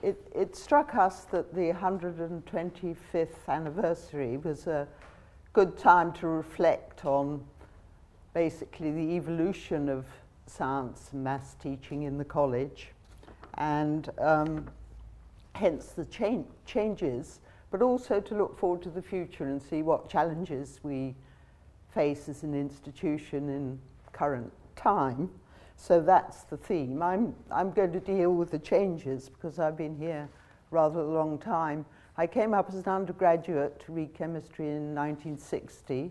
It struck us that the 125th anniversary was a good time to reflect on basically the evolution of science and maths teaching in the college, and hence the changes, but also to look forward to the future and see what challenges we face as an institution in current time. So that's the theme. I'm going to deal with the changes because I've been here rather a long time. I came up as an undergraduate to read chemistry in 1960,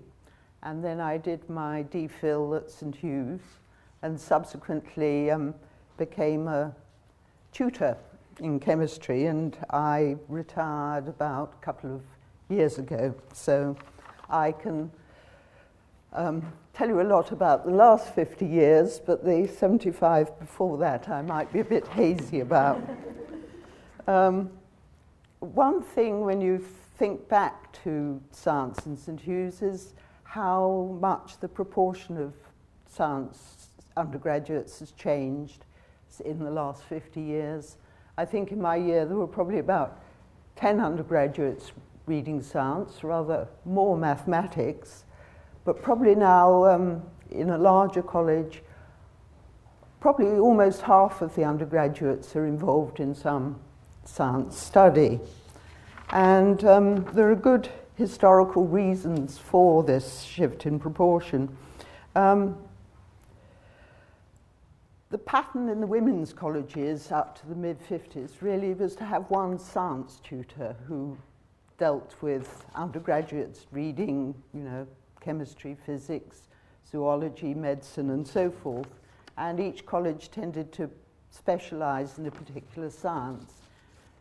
and then I did my DPhil at St Hughs, and subsequently became a tutor in chemistry, and I retired about a couple of years ago. So I can tell you a lot about the last 50 years, but the 75 before that I might be a bit hazy about. One thing when you think back to science in St Hughs is how much the proportion of science undergraduates has changed in the last 50 years. I think in my year there were probably about 10 undergraduates reading science, rather more mathematics, but probably now in a larger college, probably almost half of the undergraduates are involved in some science study. And there are good historical reasons for this shift in proportion. The pattern in the women's colleges up to the mid-50s really was to have one science tutor who dealt with undergraduates reading, chemistry, physics, zoology, medicine, and so forth. And each college tended to specialize in a particular science.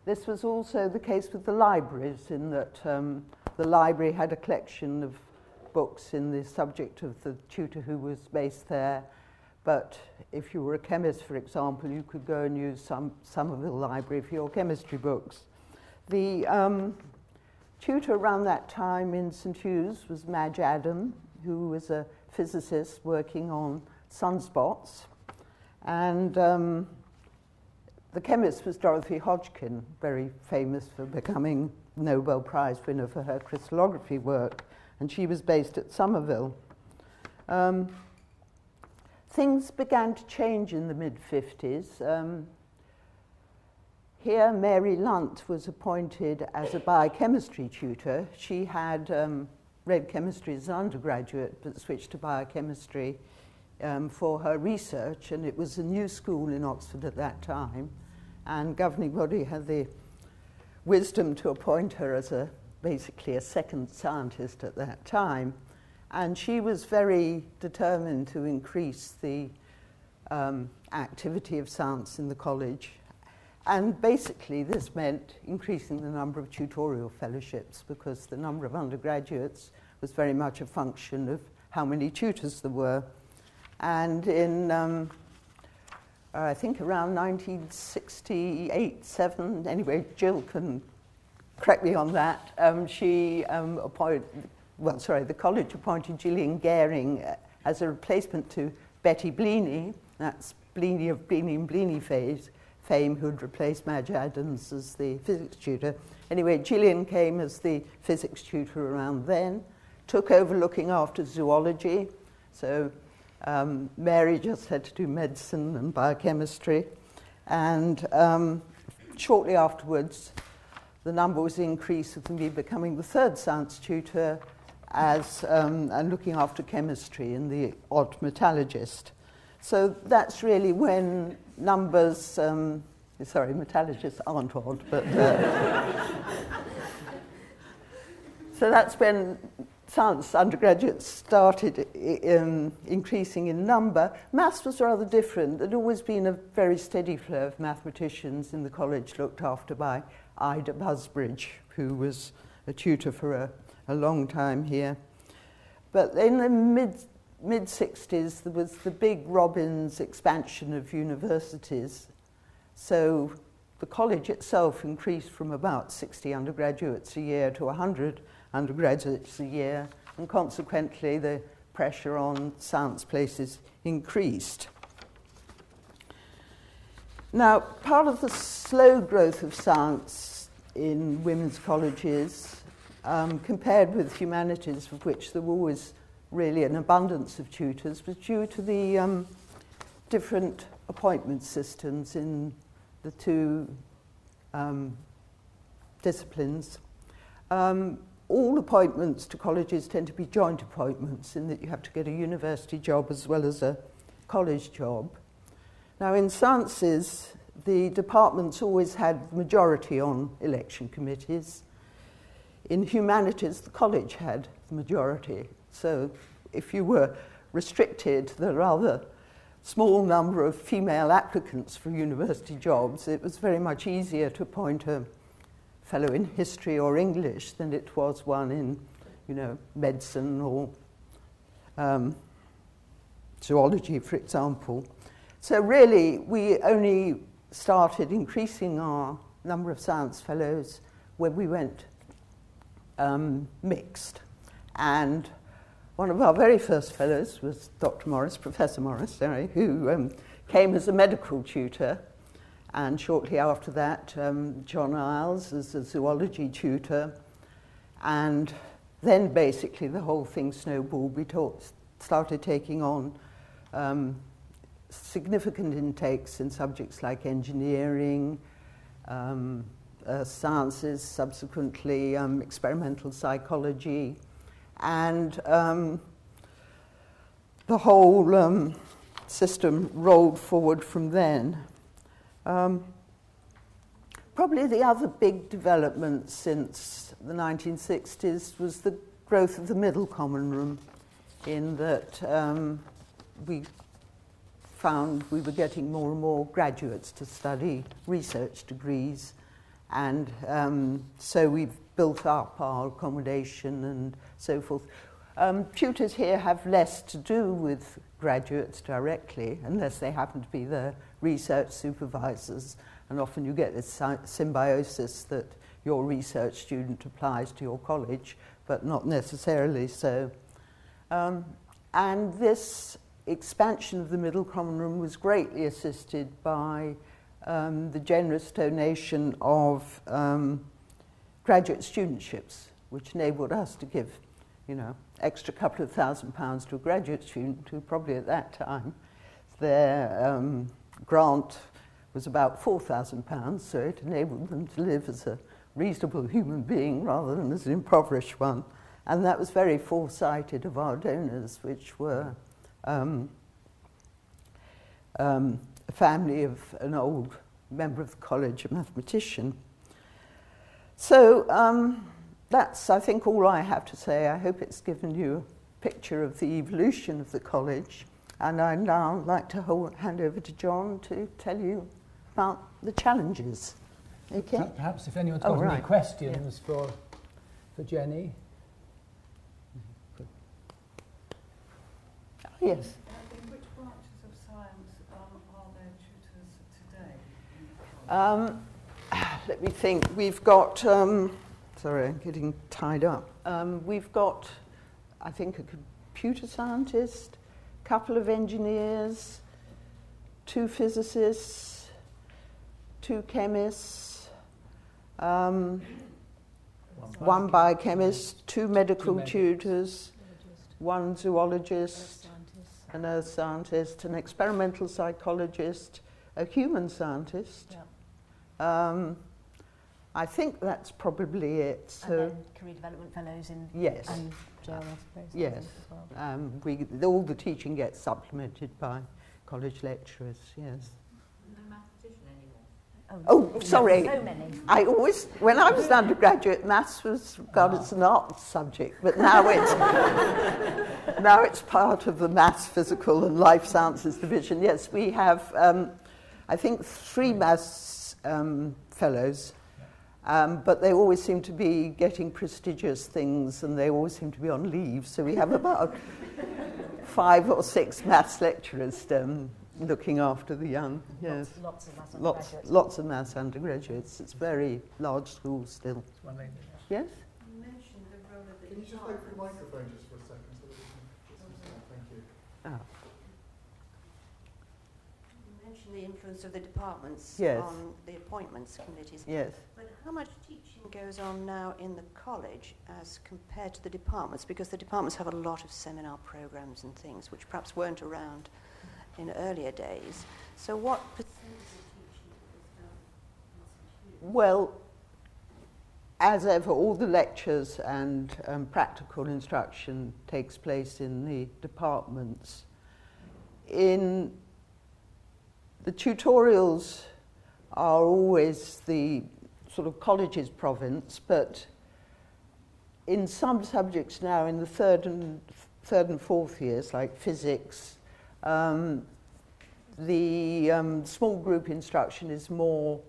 This was also the case with the libraries, in that the library had a collection of books in the subject of the tutor who was based there. But if you were a chemist, for example, you could go and use Somerville Library for your chemistry books. The tutor around that time in St Hughs was Madge Adam, who was a physicist working on sunspots. And the chemist was Dorothy Hodgkin, very famous for becoming Nobel Prize winner for her crystallography work, and she was based at Somerville. Things began to change in the mid-50s. Here, Mary Lunt was appointed as a biochemistry tutor. She had read chemistry as an undergraduate, but switched to biochemistry for her research, and it was a new school in Oxford at that time, and governing body had the wisdom to appoint her as basically a second scientist at that time. And she was very determined to increase the activity of science in the college. And basically this meant increasing the number of tutorial fellowships, because the number of undergraduates was very much a function of how many tutors there were. And in, I think around 1968, 7, anyway, Jill can correct me on that, the college appointed Gillian Garing as a replacement to Betty Bleaney, that's Bleaney of Bleaney and Bleaney fame, who'd replaced Madge Adams as the physics tutor. Anyway, Gillian came as the physics tutor around then, took over looking after zoology, so Mary just had to do medicine and biochemistry, and shortly afterwards the number was increased with me becoming the third science tutor and looking after chemistry and the odd metallurgist. So that's really when numbers, metallurgists aren't odd, but so that's when science undergraduates started increasing in number. Maths was rather different. There'd always been a very steady flow of mathematicians in the college, looked after by Ida Busbridge, who was a tutor for a long time here. But in the mid-60s, there was the big Robbins expansion of universities. So the college itself increased from about 60 undergraduates a year to 100 undergraduates a year, and consequently the pressure on science places increased. Now, part of the slow growth of science in women's colleges, compared with humanities, of which there were always really an abundance of tutors, was due to the different appointment systems in the two disciplines. All appointments to colleges tend to be joint appointments in that you have to get a university job as well as a college job. Now, in sciences, the departments always had the majority on election committees. In humanities, the college had the majority. So if you were restricted to the rather small number of female applicants for university jobs, it was very much easier to appoint a fellow in history or English than it was one in, medicine or zoology, for example. So really, we only started increasing our number of science fellows when we went mixed. And one of our very first fellows was Dr. Morris, Professor Morris, sorry, who came as a medical tutor. And shortly after that, John Isles as a zoology tutor. And then basically the whole thing snowballed. We started taking on significant intakes in subjects like engineering, sciences, subsequently experimental psychology, and the whole system rolled forward from then. Probably the other big development since the 1960s was the growth of the middle common room, in that we found we were getting more and more graduates to study research degrees, and so we've built up our accommodation and so forth. Tutors here have less to do with graduates directly, unless they happen to be the research supervisors, and often you get this symbiosis that your research student applies to your college, but not necessarily so. And this expansion of the middle common room was greatly assisted by the generous donation of graduate studentships, which enabled us to give, extra couple of £1,000 to a graduate student who probably at that time, their grant was about £4,000, so it enabled them to live as a reasonable human being rather than as an impoverished one. And that was very foresighted of our donors, which were a family of an old member of the college, a mathematician. So that's, I think, all I have to say. I hope it's given you a picture of the evolution of the college. And I'd now like to hand over to John to tell you about the challenges. Okay? Perhaps if anyone's got any questions for Jenny. Yes. In which branches of science are there tutors today? Let me think. We've got, sorry, I'm getting tied up. We've got, I think, a computer scientist, a couple of engineers, 2 physicists, 2 chemists, one biochemist, 2 medical tutors, 1 zoologist, an earth scientist, an experimental psychologist, a human scientist. Yeah. I think that's probably it. So, and then career development fellows in yes, and jail, I suppose. yes. As well. All the teaching gets supplemented by college lecturers. Yes. No mathematician anymore. Oh, sorry. So many. I always, when I was an undergraduate, maths was regarded as an art subject, but now it's part of the maths, physical, and life sciences division. Yes, we have, I think, 3 maths fellows, but they always seem to be getting prestigious things, and they always seem to be on leave. So we have about 5 or 6 maths lecturers looking after the young. Yes. Lots of maths undergraduates. Lots of maths undergraduates. It's a very large school still. Yes? You mentioned the role of the Can you just wait for the microphone just for a second so that we can just thank you. Oh. You mentioned the influence of the departments Yes. on the appointments committees. Yes. But how much teaching goes on now in the college as compared to the departments? Because the departments have a lot of seminar programs and things which perhaps weren't around in earlier days. So what percentage of teaching is done? Well, as ever, all the lectures and practical instruction takes place in the departments. In the tutorials are always the sort of college's province, but in some subjects now, in the third and fourth years, like physics, the small group instruction is more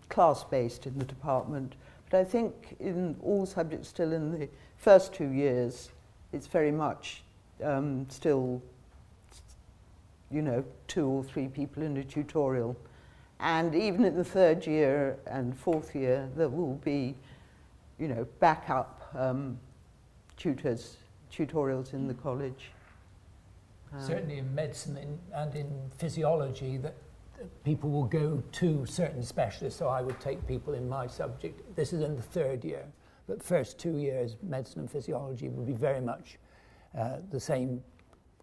class-based in the department. But I think in all subjects still in the first 2 years, it's very much still, 2 or 3 people in a tutorial. And even in the third year and fourth year, there will be, backup tutorials in the college. Certainly in medicine and in physiology, that people will go to certain specialists. So I would take people in my subject. This is in the third year, but the first 2 years, medicine and physiology will be very much the same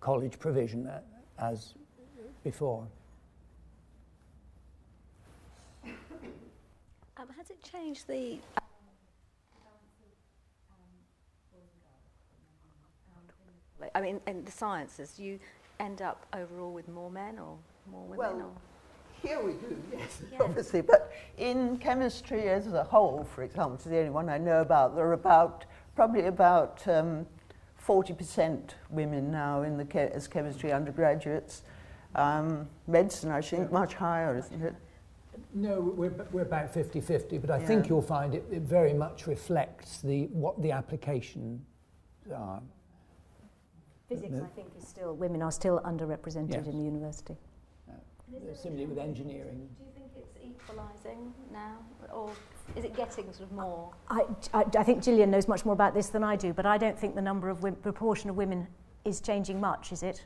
college provision as before. Has it changed the... I mean, in the sciences, you end up overall with more men or more women? Well, here we do, yes, Yeah. obviously. But in chemistry as a whole, for example, it's the only one I know about, there are probably about 40% women now in as chemistry undergraduates. Medicine, I think, much higher, isn't it? No, we're about 50-50, but I think you'll find it very much reflects what the applications are. Physics, I think, women are still underrepresented in the university. Similarly with engineering. Do you think it's equalising now, or is it getting sort of more? I think Gillian knows much more about this than I do, but I don't think the number of proportion of women is changing much, is it?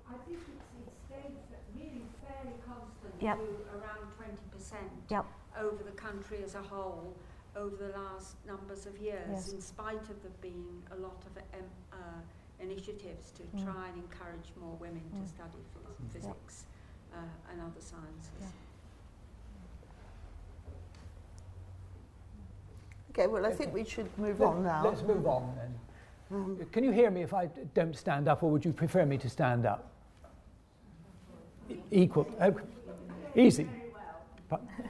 I think it's stayed really fairly constant Yep. to around 20% Yep. over the country as a whole over the last numbers of years, Yes. in spite of there being a lot of initiatives to try and encourage more women to study physics and other sciences. Yeah. Okay, well, I think we should move on now. Let's move on then. Can you hear me if I don't stand up, or would you prefer me to stand up? Equal. Okay. Easy.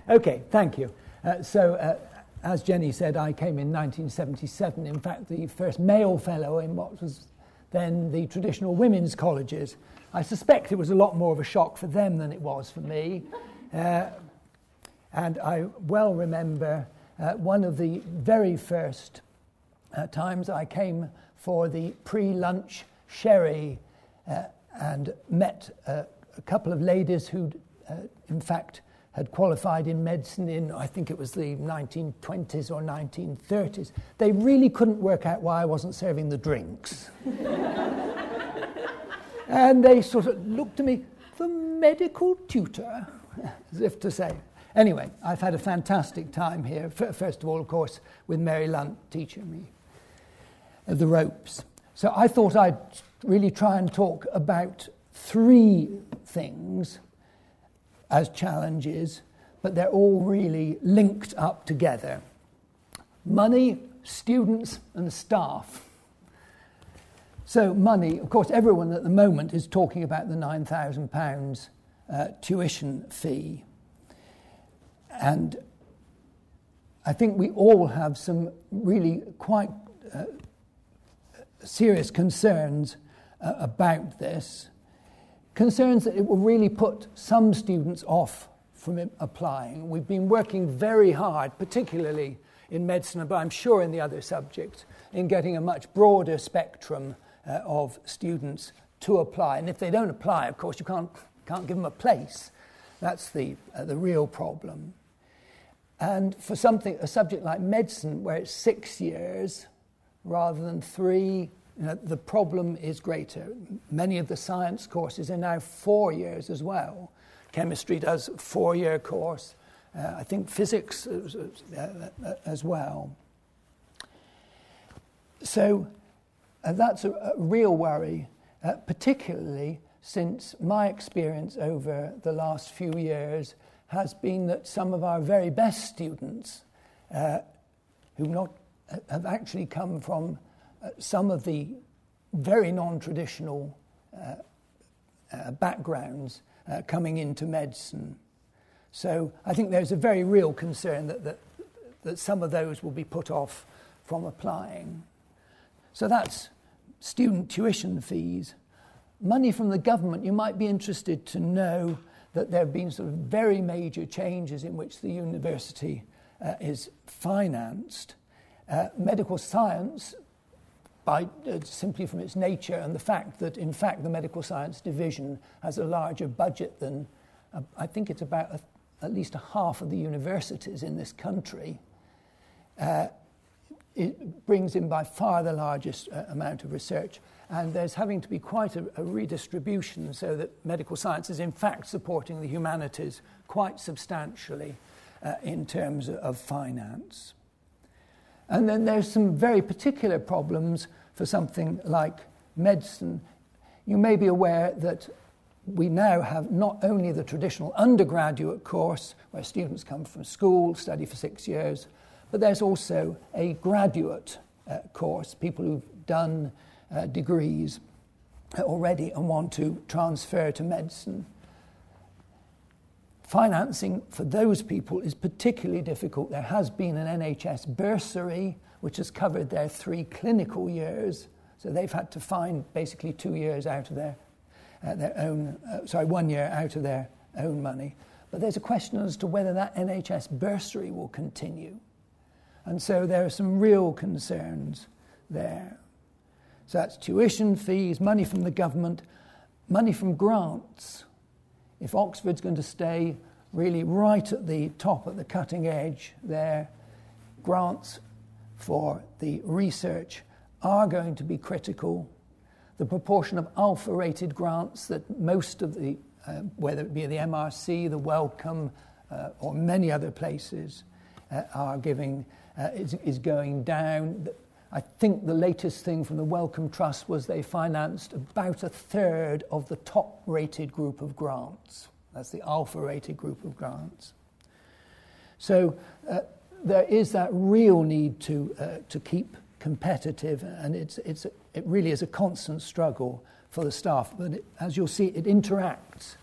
Okay, thank you. As Jenny said, I came in 1977. In fact, the first male fellow in what was then the traditional women's colleges. I suspect it was a lot more of a shock for them than it was for me. And I well remember one of the very first times I came for the pre-lunch sherry and met a couple of ladies who, in fact, had qualified in medicine in, I think it was the 1920s or 1930s. They really couldn't work out why I wasn't serving the drinks. And they sort of looked at me, the medical tutor, as if to say. Anyway, I've had a fantastic time here. First of all, of course, with Mary Lunt teaching me the ropes. So I thought I'd really try and talk about 3 things as challenges, but they're all really linked up together. Money, students, and staff. So money, of course, everyone at the moment is talking about the £9,000 tuition fee. And I think we all have some really quite serious concerns about this. Concerns that it will really put some students off from applying. We've been working very hard, particularly in medicine, but I'm sure in the other subjects, in getting a much broader spectrum of students to apply. And if they don't apply, of course, you can't give them a place. That's the real problem. And for a subject like medicine, where it's 6 years rather than 3, the problem is greater. Many of the science courses are now 4 years as well. chemistry does a 4-year course. I think physics as well. So that's a real worry, particularly since my experience over the last few years has been that some of our very best students who have actually come from some of the very non-traditional backgrounds coming into medicine. So I think there's a very real concern that some of those will be put off from applying. So that's student tuition fees. Money from the government, you might be interested to know that there have been sort of very major changes in which the university is financed. Medical science, simply from its nature and the fact that, in fact, the medical science division has a larger budget than, I think it's about at least a half of the universities in this country, it brings in by far the largest amount of research. And there's having to be quite a redistribution so that medical science is in fact supporting the humanities quite substantially in terms of finance. And then there's some very particular problems for something like medicine. You may be aware that we now have not only the traditional undergraduate course where students come from school, study for 6 years, but there's also a graduate course, people who've done degrees already and want to transfer to medicine. Financing for those people is particularly difficult. There has been an NHS bursary which has covered their 3 clinical years, so they've had to find basically 2 years out of their own, 1 year out of their own money. But there's a question as to whether that NHS bursary will continue. And so there are some real concerns there. So that's tuition fees, money from the government, money from grants. If Oxford's going to stay really right at the top, at the cutting edge there, grants for the research are going to be critical. The proportion of alpha-rated grants that most of the, whether it be the MRC, the Wellcome, or many other places are giving, is going down. I think the latest thing from the Wellcome Trust was they financed about a third of the top-rated group of grants. That's the alpha-rated group of grants. So there is that real need to keep competitive, and it really is a constant struggle for the staff. But as you'll see, it interacts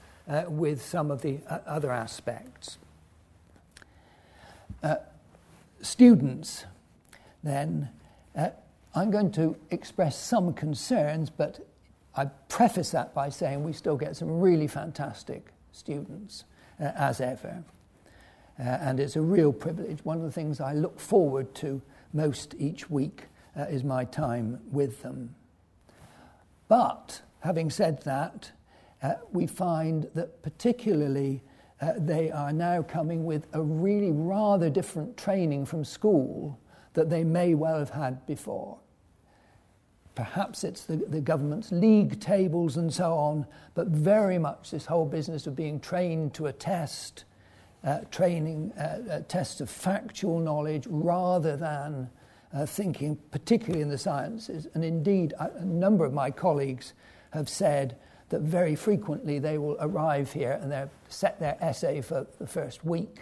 with some of the other aspects. Students, then, I'm going to express some concerns, but I preface that by saying we still get some really fantastic students, as ever. And it's a real privilege. One of the things I look forward to most each week is my time with them. But, having said that, we find that particularly they are now coming with a really rather different training from school that they may well have had before. Perhaps it's the government's league tables and so on, but very much this whole business of being trained to a test, tests of factual knowledge rather than thinking, particularly in the sciences. And indeed, a number of my colleagues have said that very frequently they will arrive here and they've set their essay for the first week.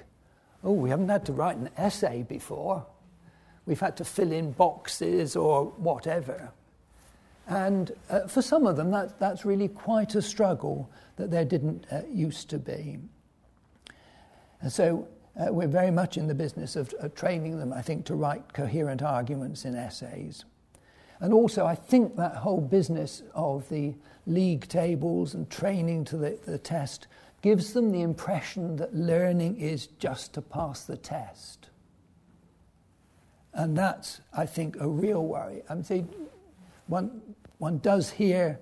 Oh, we haven't had to write an essay before. We've had to fill in boxes or whatever. And for some of them, that's really quite a struggle that there didn't used to be. And so we're very much in the business of training them, I think, to write coherent arguments in essays. And also, I think that whole business of the league tables and training to the test gives them the impression that learning is just to pass the test. And that's, I think, a real worry. I mean, one does hear,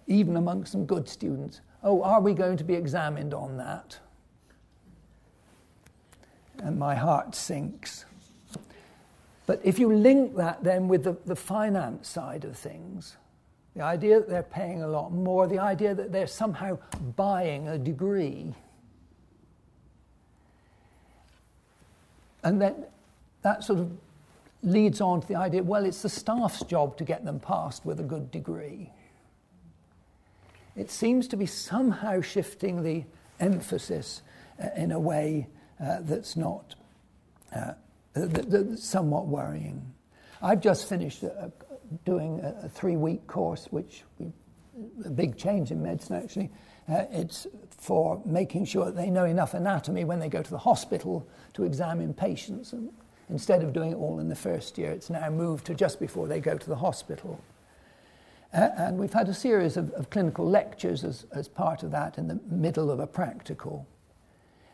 even amongst some good students, oh, are we going to be examined on that? And my heart sinks. But if you link that then with the finance side of things, the idea that they're paying a lot more, the idea that they're somehow buying a degree, And then that sort of leads on to the idea, well, it's the staff's job to get them passed with a good degree. It seems to be somehow shifting the emphasis in a way that's not that's somewhat worrying. I've just finished doing a 3-week course, which a big change in medicine actually. It's for making sure that they know enough anatomy when they go to the hospital to examine patients. And instead of doing it all in the first year, it's now moved to just before they go to the hospital. And we've had a series of clinical lectures as part of that in the middle of a practical.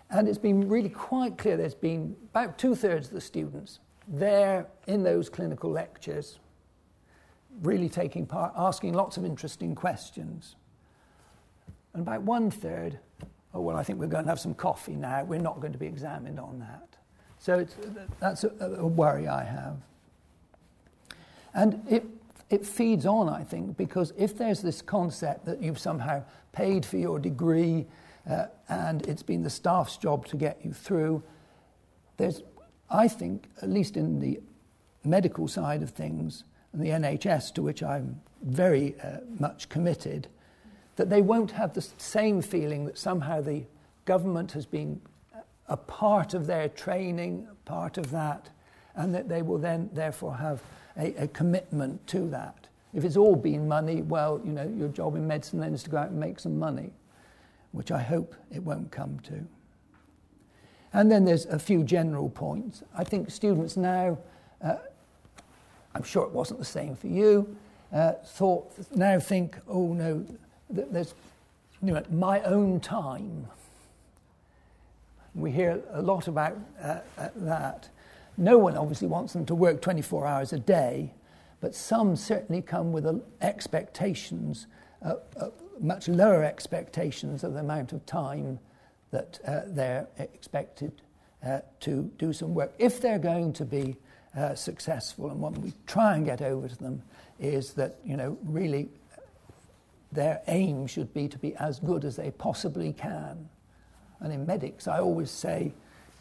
And it's been really quite clear there's been about 2/3 of the students there in those clinical lectures, really taking part, asking lots of interesting questions. And about 1/3, oh, well, I think we're going to have some coffee now. We're not going to be examined on that. So that's a worry I have. And it feeds on, I think, because if there's this concept that you've somehow paid for your degree and it's been the staff's job to get you through, there's, I think, at least in the medical side of things, and the NHS, to which I'm very much committed, that they won't have the same feeling that somehow the government has been a part of their training, part of that, and that they will then therefore have a commitment to that. If it's all been money, well, you know, your job in medicine then is to go out and make some money, which I hope it won't come to. And then there's a few general points. I think students now, I'm sure it wasn't the same for you, now think, oh no, there's, you know, my own time. We hear a lot about that. No one obviously wants them to work 24 hours a day, but some certainly come with expectations, much lower expectations of the amount of time that they're expected to do some work. If they're going to be successful, and what we try and get over to them is that, you know, really their aim should be to be as good as they possibly can. And in medics, I always say,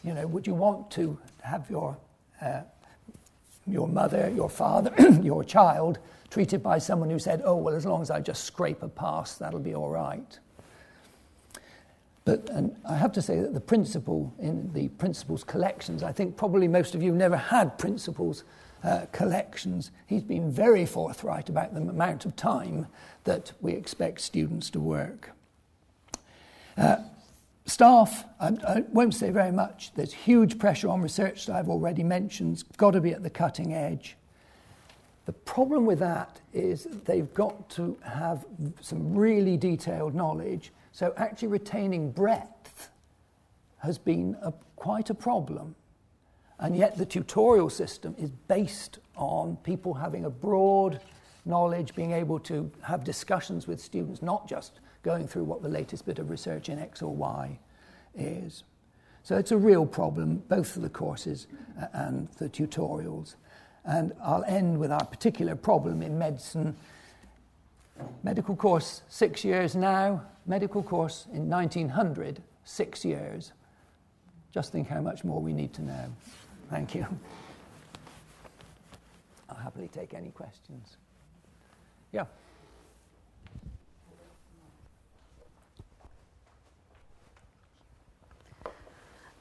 you know, would you want to have your mother, your father, your child treated by someone who said, oh, well, as long as I just scrape a pass, that'll be all right. And I have to say that the principal in the principal's collections, I think probably most of you never had principal's collections. He's been very forthright about the amount of time that we expect students to work. Staff, I won't say very much. There's huge pressure on research that I've already mentioned. It's got to be at the cutting edge. The problem with that is they've got to have some really detailed knowledge. So actually retaining breadth has been quite a problem. And yet the tutorial system is based on people having a broad knowledge, being able to have discussions with students, not just going through what the latest bit of research in X or Y is. So it's a real problem, both for the courses and the tutorials. And I'll end with our particular problem in medicine. Medical course, 6 years now. Medical course in 1900, 6 years. Just think how much more we need to know. Thank you. I'll happily take any questions. Yeah.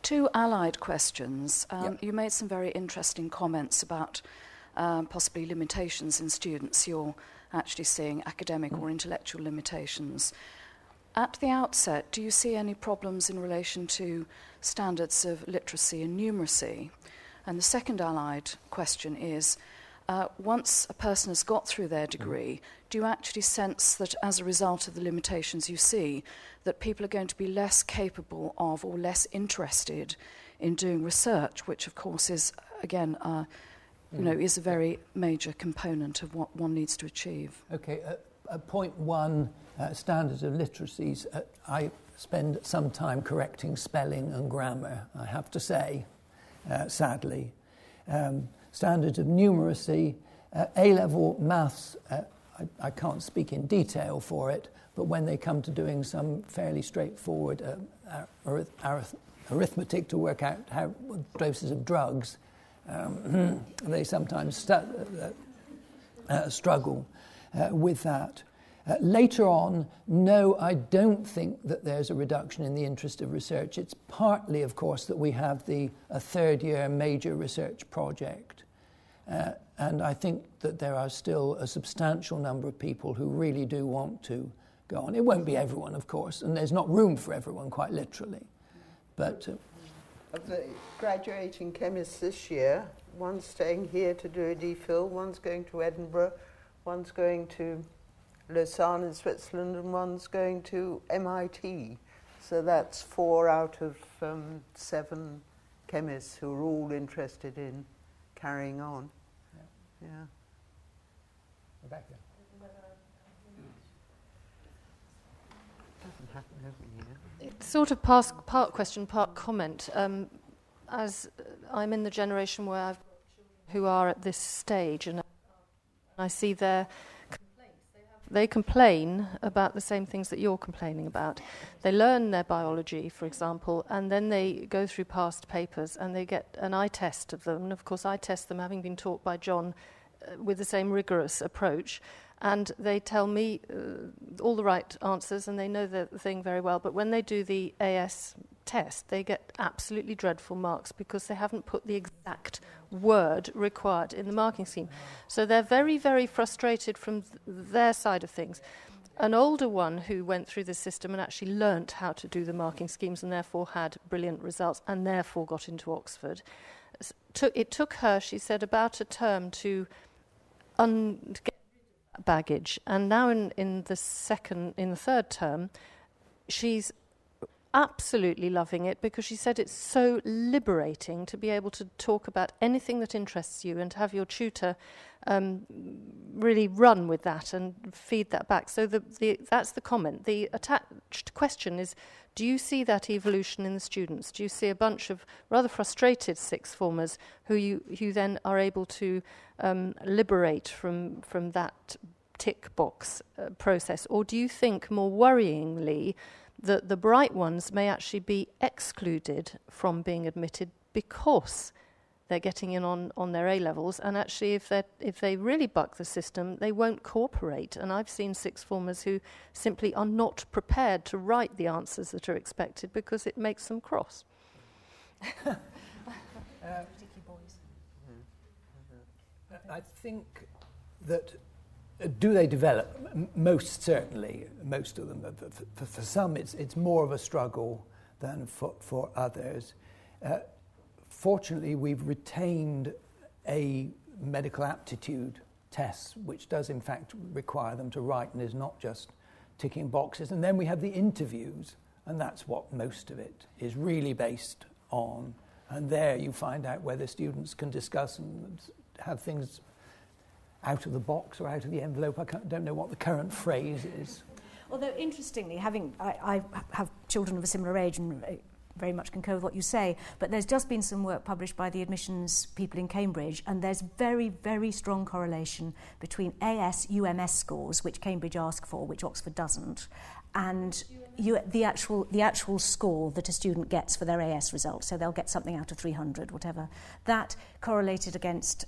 Two allied questions. You made some very interesting comments about possibly limitations in students. You're actually seeing academic or intellectual limitations. At the outset, do you see any problems in relation to standards of literacy and numeracy? And the second allied question is, once a person has got through their degree, do you actually sense that as a result of the limitations you see, that people are going to be less capable of or less interested in doing research, which of course is, again, is a very major component of what one needs to achieve? Okay, point one, standards of literacies. I spend some time correcting spelling and grammar, I have to say, sadly. Standards of numeracy, A-level maths, I can't speak in detail for it, but when they come to doing some fairly straightforward arithmetic to work out how doses of drugs, they sometimes struggle with that. Later on, no, I don't think that there's a reduction in the interest of research. It's partly, of course, that we have a third-year major research project. And I think that there are still a substantial number of people who really do want to go on. It won't be everyone, of course, and there's not room for everyone, quite literally. But of the graduating chemists this year, one's staying here to do a DPhil, one's going to Edinburgh, one's going to Lausanne in Switzerland, and one's going to MIT. So that's 4 out of 7 chemists who are all interested in carrying on. Yeah. Rebecca. Doesn't happen every year. It's sort of part question, part comment. As I'm in the generation where I've got children who are at this stage, and I see their they complain about the same things that you're complaining about. They learn their biology, for example, and then they go through past papers and they get an eye test of them. And of course, I test them, having been taught by John with the same rigorous approach. And they tell me all the right answers and they know the thing very well. But when they do the AS test, they get absolutely dreadful marks because they haven't put the exact word required in the marking scheme. So they're very, very frustrated from their side of things. An older one who went through the system and actually learnt how to do the marking schemes and therefore had brilliant results and therefore got into Oxford. It took her, she said, about a term to get rid of that baggage. And now in the third term, she's absolutely loving it because she said it's so liberating to be able to talk about anything that interests you and to have your tutor really run with that and feed that back. So that's the comment. The attached question is, do you see that evolution in the students? Do you see a bunch of rather frustrated sixth formers who you then are able to liberate from that tick box process? Or do you think, more worryingly, that the bright ones may actually be excluded from being admitted because they're getting in on their A-levels, and actually if they really buck the system, they won't cooperate? And I've seen sixth formers who simply are not prepared to write the answers that are expected because it makes them cross. I think that do they develop? Most certainly, most of them. For some, it's more of a struggle than for others. Fortunately, we've retained a medical aptitude test, which does in fact require them to write and is not just ticking boxes. And then we have the interviews, and that's what most of it is really based on. And there you find out whether students can discuss and have things out of the box or out of the envelope. I don't know what the current phrase is. Although, interestingly, I have children of a similar age and very much concur with what you say, but there's just been some work published by the admissions people in Cambridge, and there's very, very strong correlation between AS UMS scores, which Cambridge ask for, which Oxford doesn't, and the actual score that a student gets for their AS result. So they'll get something out of 300, whatever. That correlated against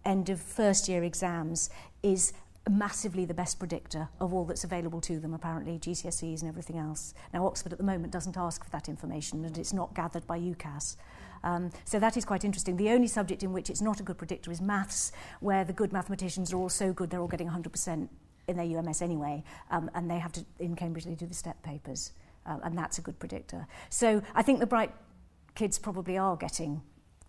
end of first year exams is massively the best predictor of all that's available to them, apparently, GCSEs and everything else. Now, Oxford at the moment doesn't ask for that information, and it's not gathered by UCAS. So that is quite interesting. The only subject in which it's not a good predictor is maths, where the good mathematicians are all so good they're all getting 100% in their UMS anyway, and they have to, in Cambridge, they do the step papers, and that's a good predictor. So I think the bright kids probably are getting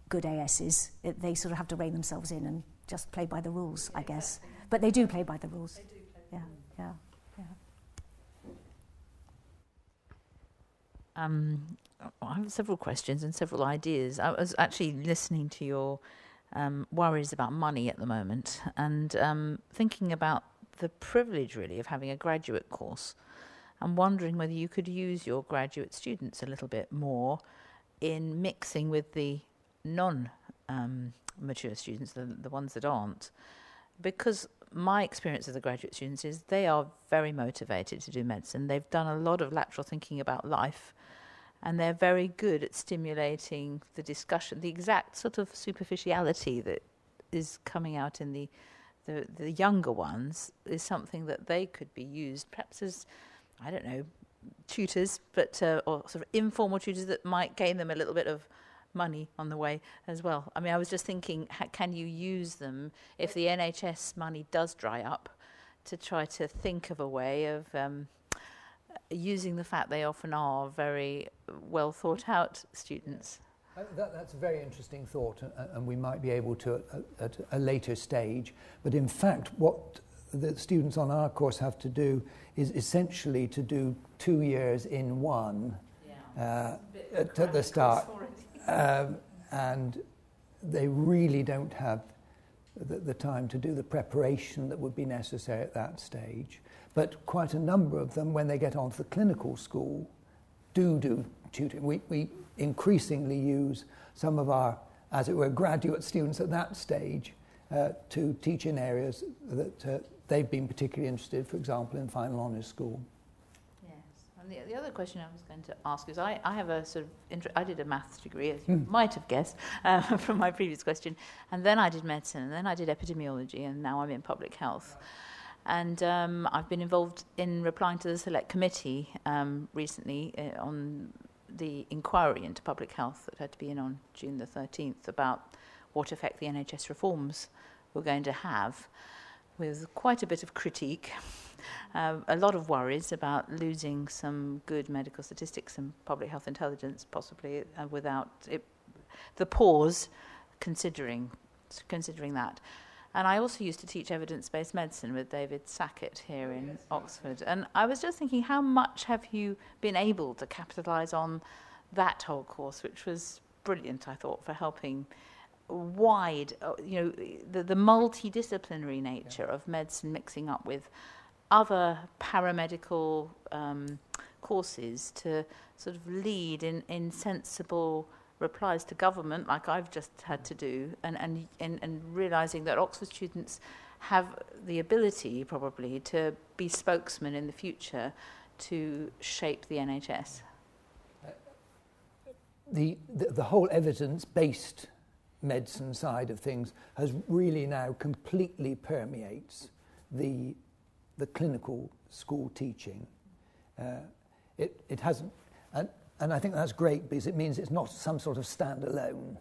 good ASs. They sort of have to rein themselves in and just play by the rules, I guess. But they do play by the rules. They do play by the rules. I have several questions and several ideas. I was actually listening to your worries about money at the moment and thinking about the privilege, really, of having a graduate course. I'm wondering whether you could use your graduate students a little bit more in mixing with the non-mature students, the ones that aren't. Because my experience of the graduate students is they are very motivated to do medicine. They've done a lot of lateral thinking about life, and they're very good at stimulating the discussion. The exact sort of superficiality that is coming out in the younger ones is something that they could be used perhaps as, I don't know, tutors, but or sort of informal tutors that might gain them a little bit of money on the way as well. I mean, I was just thinking, can you use them if the NHS money does dry up, to try to think of a way of using the fact they often are very well thought out students? That's a very interesting thought, and we might be able to at a later stage. But in fact, what the students on our course have to do is essentially to do 2 years in one at the start. And they really don't have the time to do the preparation that would be necessary at that stage. But quite a number of them, when they get onto the clinical school, do tutoring. We increasingly use some of our, as it were, graduate students at that stage to teach in areas that they've been particularly interested, for example, in final honours school. And the other question I was going to ask is, I have a sort of, I did a maths degree, as you might have guessed from my previous question, and then I did medicine, and then I did epidemiology, and now I'm in public health. And I've been involved in replying to the Select Committee recently on the inquiry into public health that had to be in on June the 13th about what effect the NHS reforms were going to have, with quite a bit of critique. A lot of worries about losing some good medical statistics and public health intelligence, possibly without it, the pause, considering that. And I also used to teach evidence-based medicine with David Sackett here in Oxford. And I was just thinking, how much have you been able to capitalise on that whole course, which was brilliant, I thought, for helping wide, the multidisciplinary nature of medicine mixing up with other paramedical courses to sort of lead in sensible replies to government, like I've just had to do, and realising that Oxford students have the ability probably to be spokesmen in the future to shape the NHS. The whole evidence-based medicine side of things has really now completely permeates the clinical school teaching. It hasn't, and I think that's great because it means it's not some sort of standalone.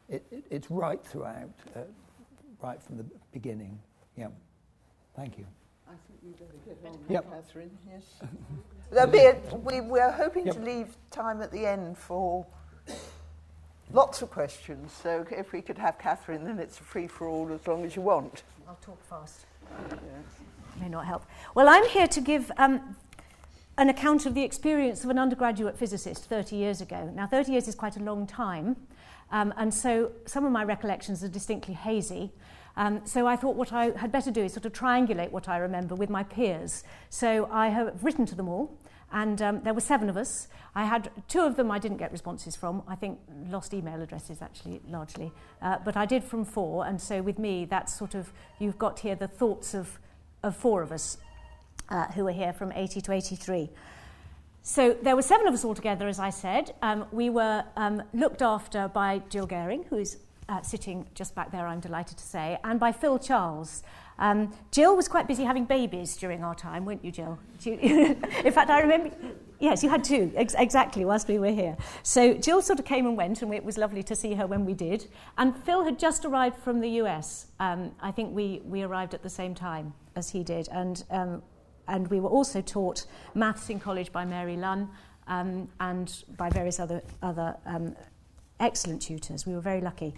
It's right throughout, right from the beginning. Yeah, thank you. I think you better get on, Catherine. Yes. We're hoping to leave time at the end for lots of questions. So if we could have Catherine, then it's a free for all as long as you want. I'll talk fast. Yes. May not help. Well, I'm here to give an account of the experience of an undergraduate physicist 30 years ago. Now, 30 years is quite a long time, and so some of my recollections are distinctly hazy. So I thought what I had better do is sort of triangulate what I remember with my peers. So I have written to them all, and there were 7 of us. I had 2 of them I didn't get responses from. I think lost email addresses, actually, largely. But I did from 4, and so with me, that's sort of, you've got here the thoughts of 4 of us who were here from 80 to 83. So there were 7 of us altogether, as I said. We were looked after by Jill Gehring, who is sitting just back there, I'm delighted to say, and by Phil Charles. Jill was quite busy having babies during our time, weren't you, Jill? In fact, I remember, yes, you had 2, exactly, whilst we were here. So Jill sort of came and went, and it was lovely to see her when we did. And Phil had just arrived from the US. I think we arrived at the same time as he did. And we were also taught maths in college by Mary Lunn and by various other excellent tutors. We were very lucky.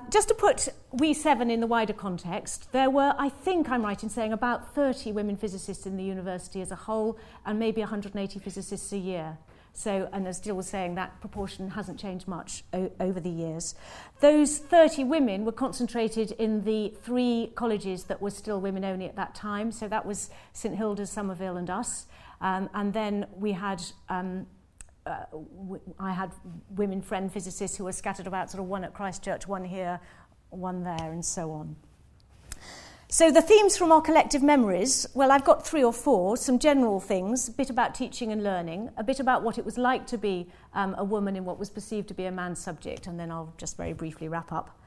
Just to put we 7 in the wider context, there were, I think I'm right in saying, about 30 women physicists in the university as a whole, and maybe 180 physicists a year. So, and as Jill was saying, that proportion hasn't changed much over the years. Those 30 women were concentrated in the 3 colleges that were still women only at that time. So that was St Hilda's, Somerville and us. And then we had, I had women friend physicists who were scattered about, sort of one at Christchurch, one here, one there, and so on. So the themes from our collective memories, well, I've got 3 or 4, some general things, a bit about teaching and learning, a bit about what it was like to be a woman in what was perceived to be a man's subject, and then I'll just very briefly wrap up.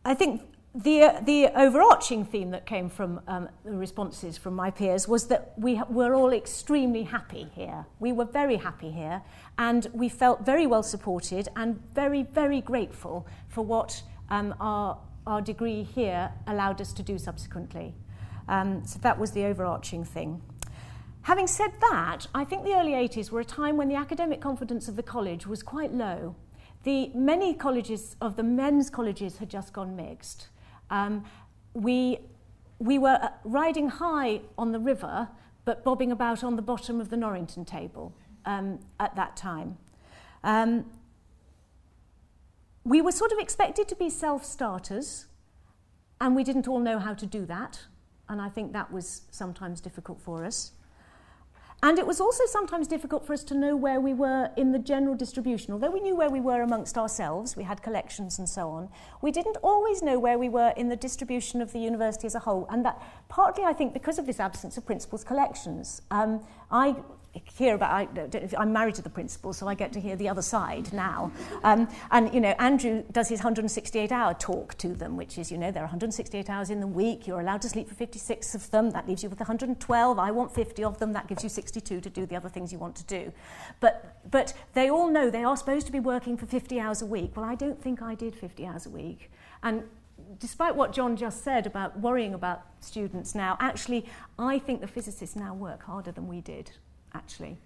I think the overarching theme that came from the responses from my peers was that we were all extremely happy here. We were very happy here, and we felt very well supported and very, very grateful for what our degree here allowed us to do subsequently. So that was the overarching thing. Having said that, I think the early 80s were a time when the academic confidence of the college was quite low. Many colleges of the men's colleges had just gone mixed. We were riding high on the river, but bobbing about on the bottom of the Norrington table at that time. We were sort of expected to be self-starters, and we didn't all know how to do that, and I think that was sometimes difficult for us. And it was also sometimes difficult for us to know where we were in the general distribution. Although we knew where we were amongst ourselves, we had collections and so on, we didn't always know where we were in the distribution of the university as a whole, and that partly, I think, because of this absence of principals' collections. I'm married to the principal, so I get to hear the other side now. And, Andrew does his 168-hour talk to them, which is, there are 168 hours in the week. You're allowed to sleep for 56 of them. That leaves you with 112. I want 50 of them. That gives you 62 to do the other things you want to do. But they all know they are supposed to be working for 50 hours a week. Well, I don't think I did 50 hours a week. And despite what John just said about worrying about students now, actually, I think the physicists now work harder than we did. Actually,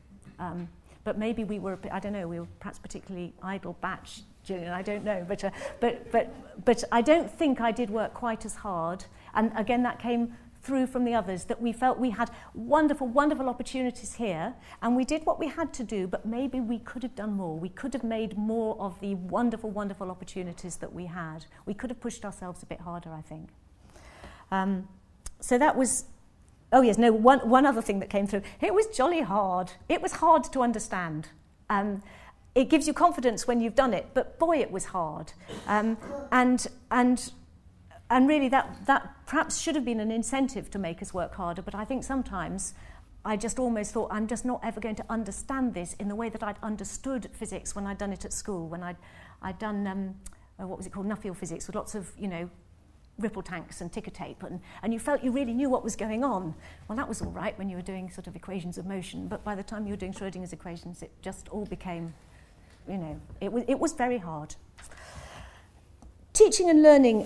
but maybe we were, I don't know, we were perhaps particularly idle batch, Gillian, I don't know, but I don't think I did work quite as hard, and again that came through from the others, that we felt we had wonderful, wonderful opportunities here, and we did what we had to do, but maybe we could have done more. We could have made more of the wonderful, wonderful opportunities that we had. We could have pushed ourselves a bit harder, I think. So that was... Oh yes, no, one other thing that came through. It was jolly hard. It was hard to understand. It gives you confidence when you've done it, but boy, it was hard. And really that perhaps should have been an incentive to make us work harder, but I think sometimes I just almost thought I'm just not ever going to understand this in the way that I'd understood physics when I'd done it at school, when I'd done, what was it called, Nuffield physics, with lots of, ripple tanks and ticker tape, and you felt you really knew what was going on. Well, that was all right when you were doing sort of equations of motion, but by the time you were doing Schrödinger's equations, it just all became, it was very hard. Teaching and learning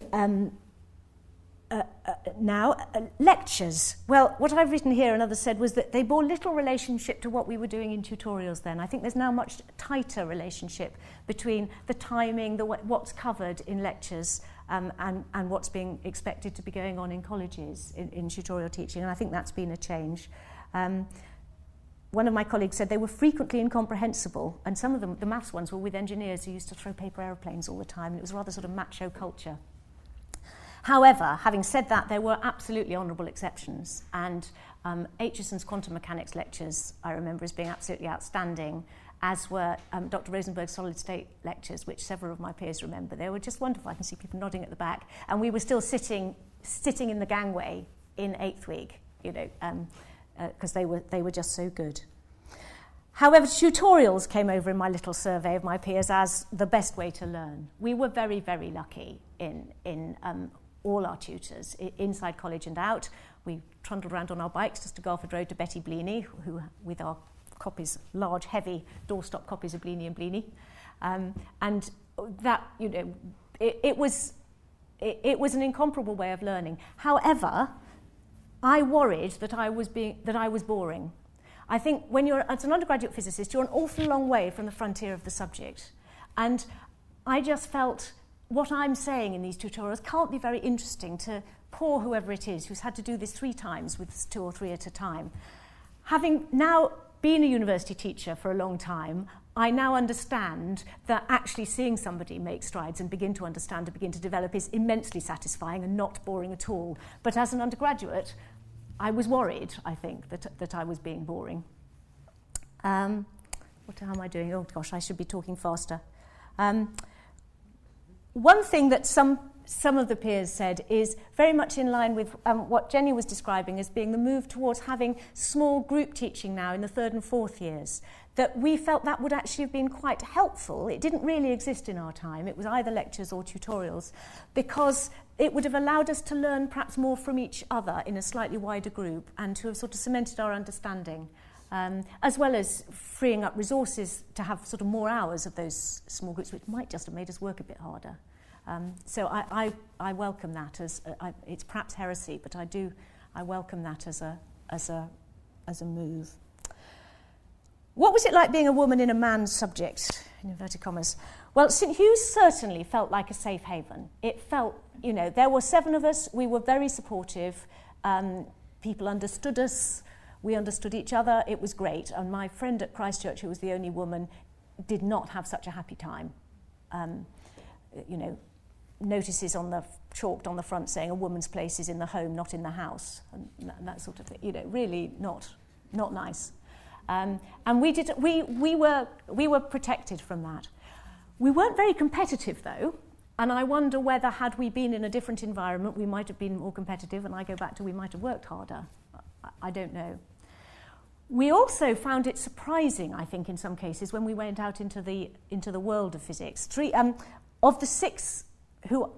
now, lectures. Well, what I've written here and others said was that they bore little relationship to what we were doing in tutorials then. I think there's now a much tighter relationship between the timing, what's covered in lectures, and what's being expected to be going on in colleges in tutorial teaching, and I think that's been a change. One of my colleagues said they were frequently incomprehensible, and some of them, the maths ones, were with engineers who used to throw paper aeroplanes all the time, and it was a rather sort of macho culture. However, having said that, there were absolutely honourable exceptions, and Aitchison's quantum mechanics lectures I remember as being absolutely outstanding, as were Dr. Rosenberg's solid state lectures, which several of my peers remember. They were just wonderful. I can see people nodding at the back. And we were still sitting in the gangway in 8th week, because they were just so good. However, tutorials came over in my little survey of my peers as the best way to learn. We were very, very lucky in all our tutors, inside college and out. We trundled around on our bikes just to Garford Road to Betty Bleaney, who with our copies, large, heavy, doorstop copies of Bleaney and Bleaney. And that, it was an incomparable way of learning. However, I worried that I was boring. I think when as an undergraduate physicist, you're an awful long way from the frontier of the subject. And I just felt what I'm saying in these tutorials can't be very interesting to poor whoever it is who's had to do this 3 times with 2 or 3 at a time. Having now been a university teacher for a long time, I now understand that actually seeing somebody make strides and begin to understand and begin to develop is immensely satisfying and not boring at all. But as an undergraduate, I was worried, I think, that I was being boring. How am I doing? Oh gosh, I should be talking faster. One thing that some some of the peers said is very much in line with what Jenny was describing as being the move towards having small group teaching now in the 3rd and 4th years, that we felt that would actually have been quite helpful. It didn't really exist in our time. It was either lectures or tutorials, because it would have allowed us to learn perhaps more from each other in a slightly wider group and to have sort of cemented our understanding, as well as freeing up resources to have sort of more hours of those small groups, which might just have made us work a bit harder. So I welcome that as it's perhaps heresy, but I welcome that as a move. What was it like being a woman in a man's subject, in inverted commas? Well, St Hugh's certainly felt like a safe haven. It felt, there were 7 of us. We were very supportive. People understood us. We understood each other. It was great. And my friend at Christchurch, who was the only woman, did not have such a happy time. Notices chalked on the front saying a woman's place is in the home, not in the house, and that sort of thing. Really not nice. And we were protected from that. We weren't very competitive though, and I wonder whether had we been in a different environment we might have been more competitive, and I go back to we might have worked harder. I don't know. We also found it surprising, I think, in some cases when we went out into the world of physics. 3 of the 6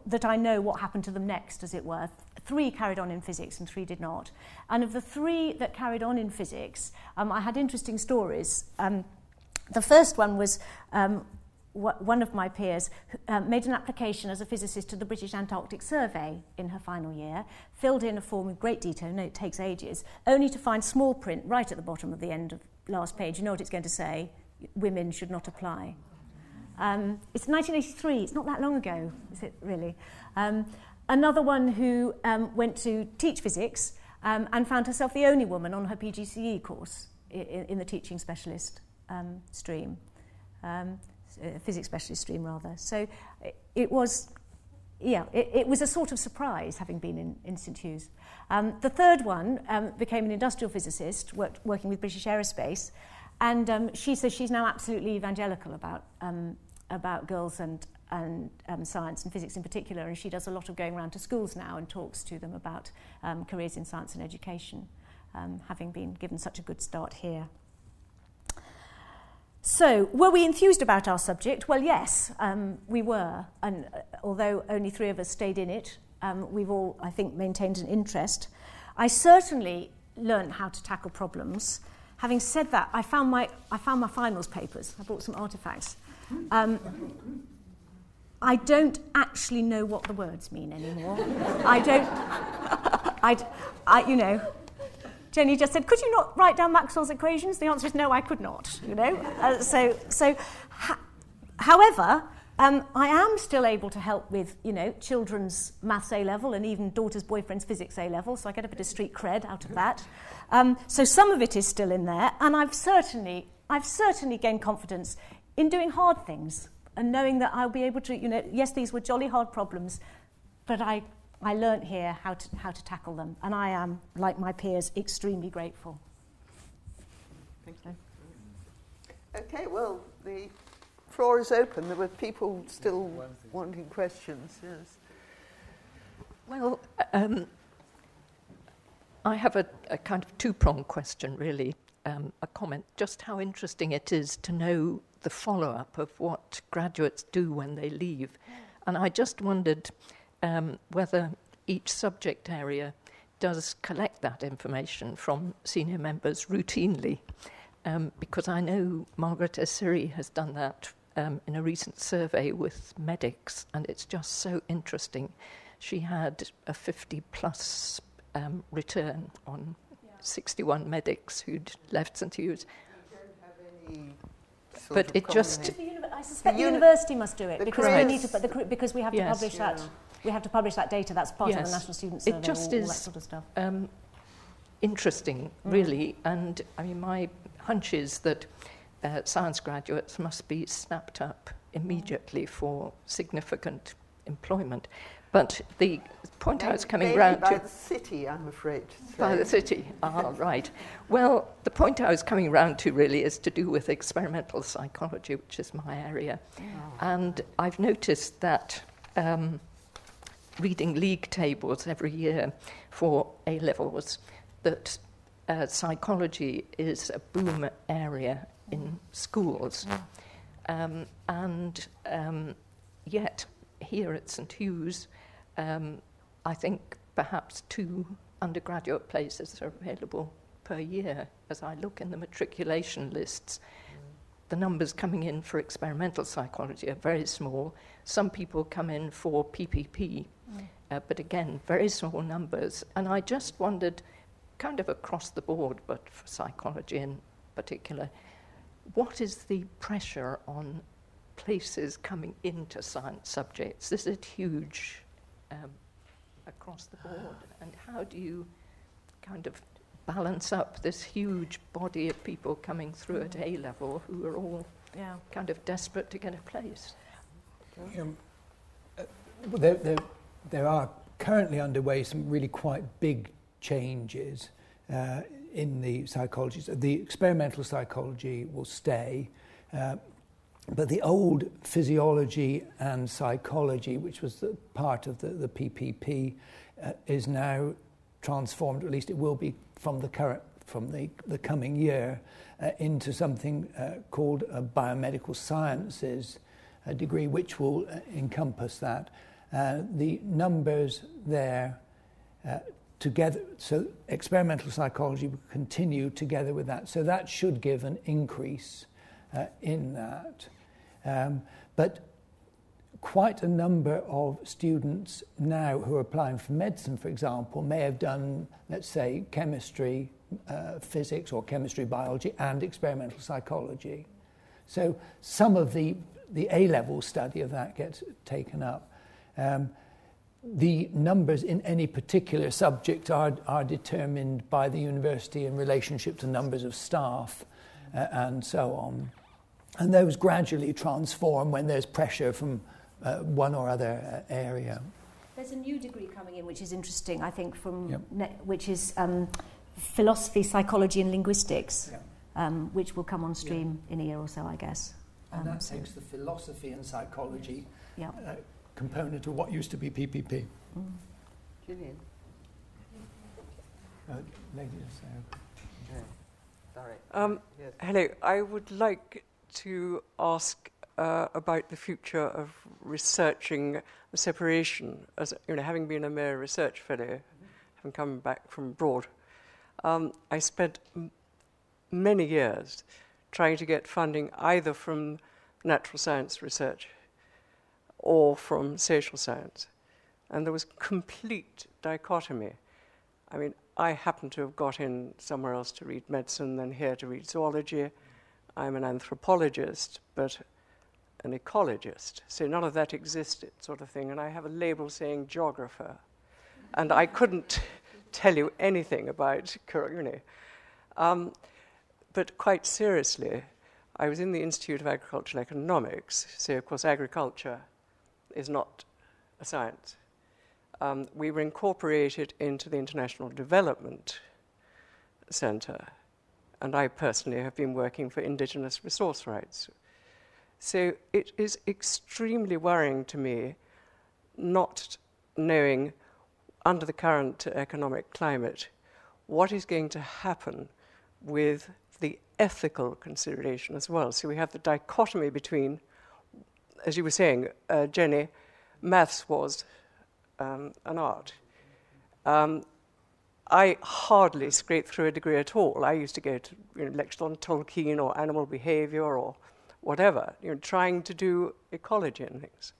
that I know what happened to them next, as it were, 3 carried on in physics and 3 did not. And of the 3 that carried on in physics, I had interesting stories. The first one was one of my peers made an application as a physicist to the British Antarctic Survey in her final year, filled in a form with great detail, it takes ages, only to find small print right at the bottom of the end of last page. You know what it's going to say? Women should not apply. It's 1983, it's not that long ago, is it really? Another one who went to teach physics and found herself the only woman on her PGCE course in the teaching specialist stream, physics specialist stream rather. So it was a sort of surprise having been in St Hugh's. The third one became an industrial physicist, working with British Aerospace, and she says she's now absolutely evangelical about girls and science and physics in particular, and she does a lot of going around to schools now and talks to them about careers in science and education, having been given such a good start here. So, were we enthused about our subject? Well, yes, we were, and although only 3 of us stayed in it, we've all, I think, maintained an interest. I certainly learned how to tackle problems. Having said that, I found my finals papers. I brought some artefacts. I don't actually know what the words mean anymore. Jenny just said, could you not write down Maxwell's equations? The answer is no, I could not, However, I am still able to help with, children's maths A-level and even daughter's boyfriend's physics A-level, so I get a bit of street cred out of that. So some of it is still in there, and I've certainly gained confidence in doing hard things and knowing that I'll be able to, yes, these were jolly hard problems, but I learnt here how to tackle them, and I am, like my peers, extremely grateful. Thank you. Okay, well, the floor is open. There were people still wanting questions. Yes. Well, I have a kind of 2-pronged question, really, a comment. Just how interesting it is to know the follow-up of what graduates do when they leave. And I just wondered whether each subject area does collect that information from senior members routinely, because I know Margaret Essiri has done that in a recent survey with medics, and it's just so interesting. She had a 50-plus return on 61 medics who'd left St Hugh's. But it just... I suspect the university must do it because we need to, because we have to publish that. We have to publish that data. That's part of the National Student Survey. It just all is that sort of stuff. Interesting, really. And I mean, my hunch is that science graduates must be snapped up immediately for significant employment. But the point I was coming round to... By the city, I'm afraid to say. By the city, right. Well, the point I was coming round to really is to do with experimental psychology, which is my area. Oh. And I've noticed that reading league tables every year for A-levels that psychology is a boom area in schools. Yet, here at St Hughs, I think perhaps 2 undergraduate places are available per year. As I look in the matriculation lists, the numbers coming in for experimental psychology are very small. Some people come in for PPP, but again, very small numbers. And I just wondered, kind of across the board, but for psychology in particular, what is the pressure on places coming into science subjects? Is it huge across the board? And how do you kind of balance up this huge body of people coming through at A-level who are all kind of desperate to get a place? There are currently underway some really quite big changes in the psychology. So the experimental psychology will stay, but the old physiology and psychology, which was the part of the PPP, is now transformed, or at least it will be from the coming year, into something called a biomedical sciences degree, which will encompass that. The numbers there together, so experimental psychology will continue together with that. So that should give an increase in that. But quite a number of students now who are applying for medicine, for example, may have done, let's say, chemistry, physics, or chemistry, biology, and experimental psychology. So some of the A-level study of that gets taken up. The numbers in any particular subject are determined by the university in relationship to numbers of staff and so on. And those gradually transform when there's pressure from one or other area. There's a new degree coming in which is interesting, I think, which is philosophy, psychology and linguistics, which will come on stream in a year or so, I guess. And that takes the philosophy and psychology component of what used to be PPP. Gillian. Lady, sorry. Hello, I would like to ask about the future of researching the separation. As having been a mere research fellow, having come back from abroad, I spent many years trying to get funding either from natural science research or from social science. And there was complete dichotomy. I mean, I happen to have got in somewhere else to read medicine, then here to read zoology. I'm an anthropologist, but an ecologist. So none of that existed, sort of thing. And I have a label saying geographer. And I couldn't tell you anything about Kurogune. But quite seriously, I was in the Institute of Agricultural Economics. So, of course, agriculture is not a science. We were incorporated into the International Development Center, and I personally have been working for indigenous resource rights. So it is extremely worrying to me not knowing, under the current economic climate, what is going to happen with the ethical consideration as well. So we have the dichotomy between, as you were saying, Jenny, maths was an art. I hardly scraped through a degree at all. I used to go to lectures on Tolkien or animal behavior or whatever, trying to do ecology and things.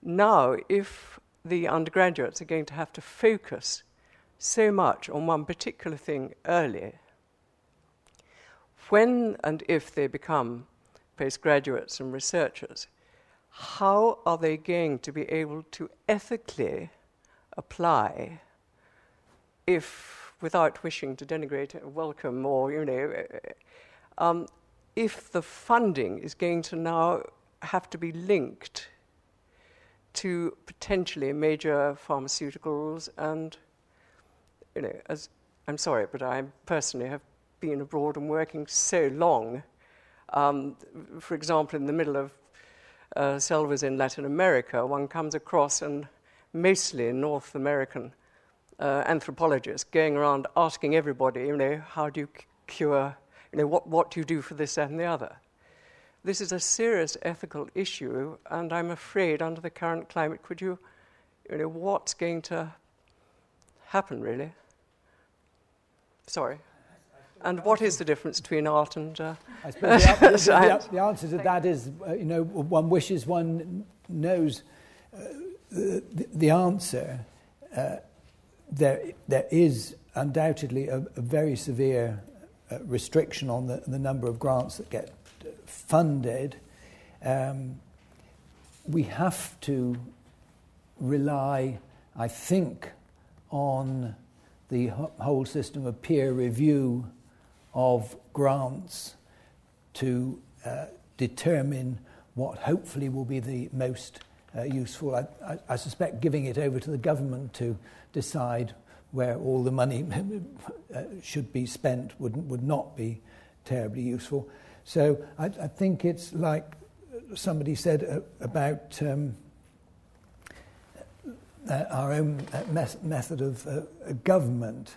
Now, if the undergraduates are going to have to focus so much on one particular thing early, when and if they become postgraduates and researchers, how are they going to be able to ethically apply, if, without wishing to denigrate a welcome or, if the funding is going to now have to be linked to potentially major pharmaceuticals and, as I'm sorry, but I personally have been abroad and working so long. For example, in the middle of selvas in Latin America, one comes across and mostly North American anthropologists going around asking everybody, how do you cure, what do you do for this, that, and the other? This is a serious ethical issue, and I'm afraid under the current climate, what's going to happen, really? Sorry. And what is the difference between art and I suppose the answer to that is, one wishes one knows the answer. There is undoubtedly a very severe restriction on the number of grants that get funded. We have to rely, I think, on the whole system of peer review of grants to determine what hopefully will be the most useful. I suspect giving it over to the government to decide where all the money should be spent would not be terribly useful. So I think it's like somebody said about our own method of government.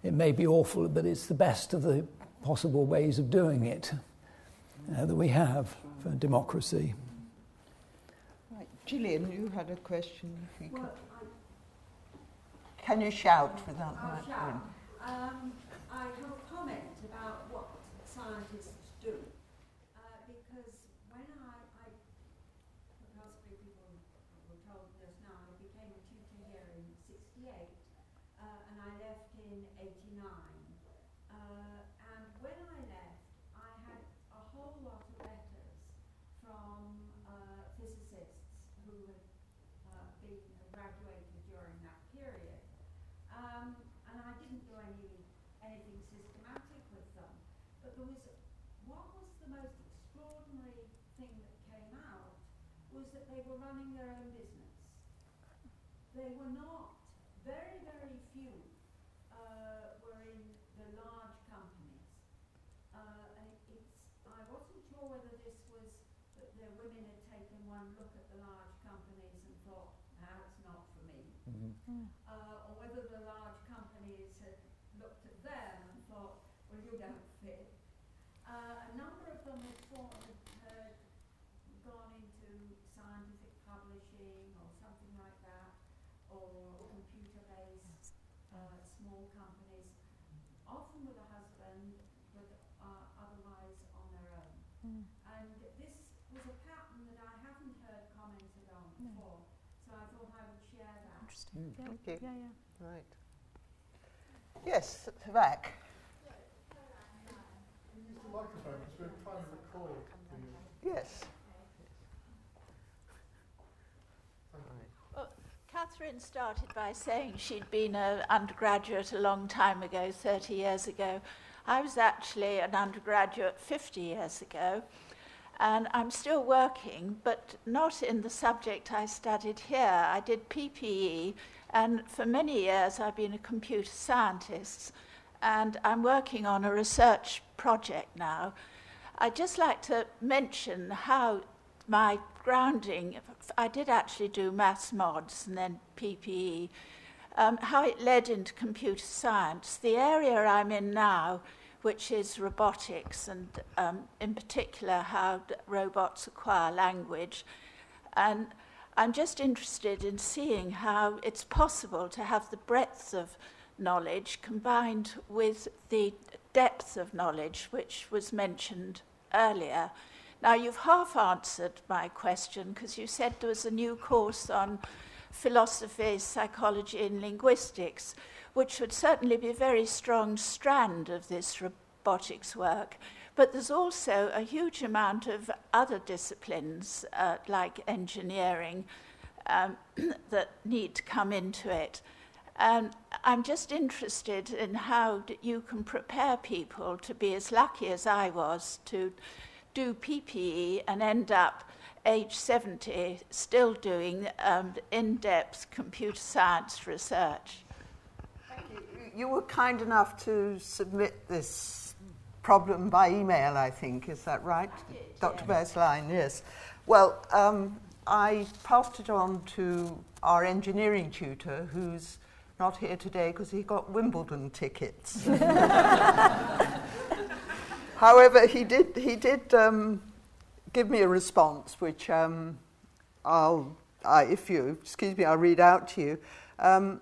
It may be awful, but it's the best of the possible ways of doing it that we have for democracy. Right, Gillian, you had a question. Can you shout without the microphone? I have a comment about what scientists do, because when possibly people were told this now, I became a tutor here in '68, and I left in '89. And when I left, I had a whole lot of letters from physicists who had been graduated during that period. And I didn't do anything systematic with them. But what was the most extraordinary thing that came out was that they were running their own business. They were not, very, very few were in the large companies. I wasn't sure whether this was that the women had taken one look at the large companies and thought, it's not for me. Mm-hmm. Or whether the large companies had looked at them and thought, well, you don't fit. A number of them had gone into scientific publishing or something like that, or computer-based small companies, often with a husband, but otherwise on their own. Mm. And this was a pattern that I haven't heard commented on before, so I thought I would share that. Interesting. Thank you. Yeah. Right. Yes, at the back. Can you use the microphone because we're trying to record? Yes. Well, Catherine started by saying she'd been an undergraduate a long time ago, 30 years ago. I was actually an undergraduate 50 years ago, and I'm still working, but not in the subject I studied here. I did PPE, and for many years I've been a computer scientist, and I'm working on a research project now. I'd just like to mention how my grounding, I did actually do maths mods and then PPE, how it led into computer science. The area I'm in now, which is robotics, and in particular how robots acquire language. And I'm just interested in seeing how it's possible to have the breadth of knowledge combined with the depth of knowledge, which was mentioned earlier. Now, you've half answered my question because you said there was a new course on philosophy, psychology, and linguistics, which would certainly be a very strong strand of this robotics work. But there's also a huge amount of other disciplines, like engineering, that need to come into it. I'm just interested in how you can prepare people to be as lucky as I was to do PPE and end up age 70 still doing in-depth computer science research. Thank you. You were kind enough to submit this problem by email, I think. Is that right? I did, Dr. yes. Bersline, yes. Well, I passed it on to our engineering tutor, who's not here today because he got Wimbledon tickets. However, he did give me a response, which if you excuse me, I'll read out to you. I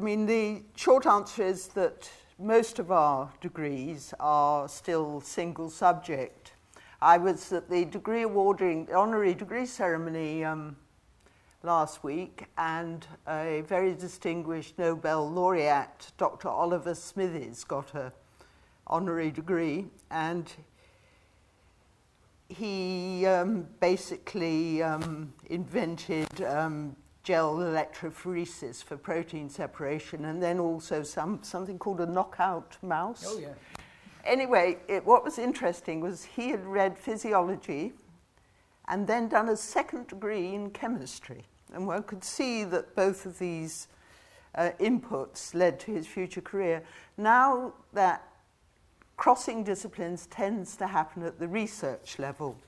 mean, the short answer is that most of our degrees are still single subject. I was at the degree awarding, honorary degree ceremony last week, and a very distinguished Nobel laureate, Dr. Oliver Smithies, got an honorary degree, and he basically invented gel electrophoresis for protein separation, and then also something called a knockout mouse. Oh, yeah. Anyway, what was interesting was he had read physiology and then done a second degree in chemistry. And one could see that both of these inputs led to his future career. Now that crossing disciplines tends to happen at the research level,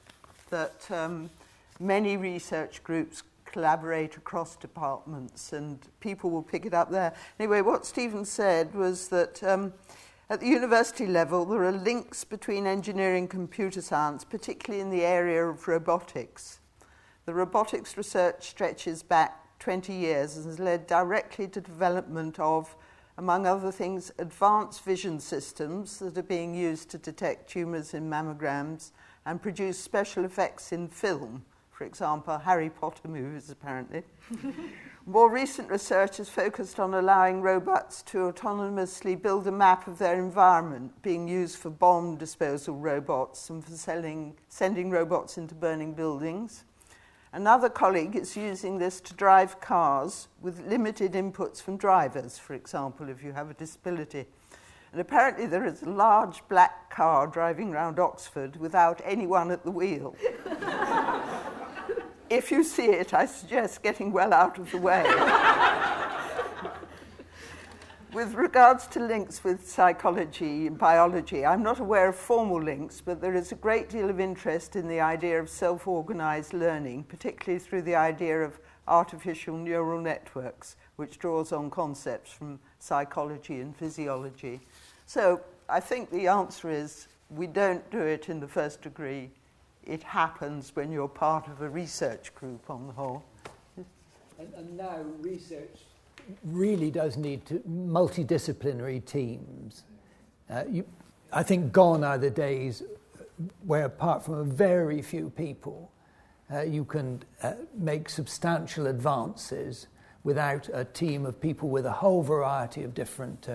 that many research groups collaborate across departments and people will pick it up there. Anyway, what Stephen said was that at the university level there are links between engineering and computer science, particularly in the area of robotics. The robotics research stretches back 20 years and has led directly to development of, among other things, advanced vision systems that are being used to detect tumours in mammograms and produce special effects in film. For example, Harry Potter movies, apparently. More recent research has focused on allowing robots to autonomously build a map of their environment, being used for bomb disposal robots and for sending robots into burning buildings. Another colleague is using this to drive cars with limited inputs from drivers, for example, if you have a disability. And apparently there is a large black car driving around Oxford without anyone at the wheel. If you see it, I suggest getting well out of the way. With regards to links with psychology and biology, I'm not aware of formal links, but there is a great deal of interest in the idea of self-organized learning, particularly through the idea of artificial neural networks, which draws on concepts from psychology and physiology. So I think the answer is we don't do it in the first degree. It happens when you're part of a research group on the whole. And now research really does need multidisciplinary teams. I think gone are the days where, apart from a very few people, you can make substantial advances without a team of people with a whole variety of different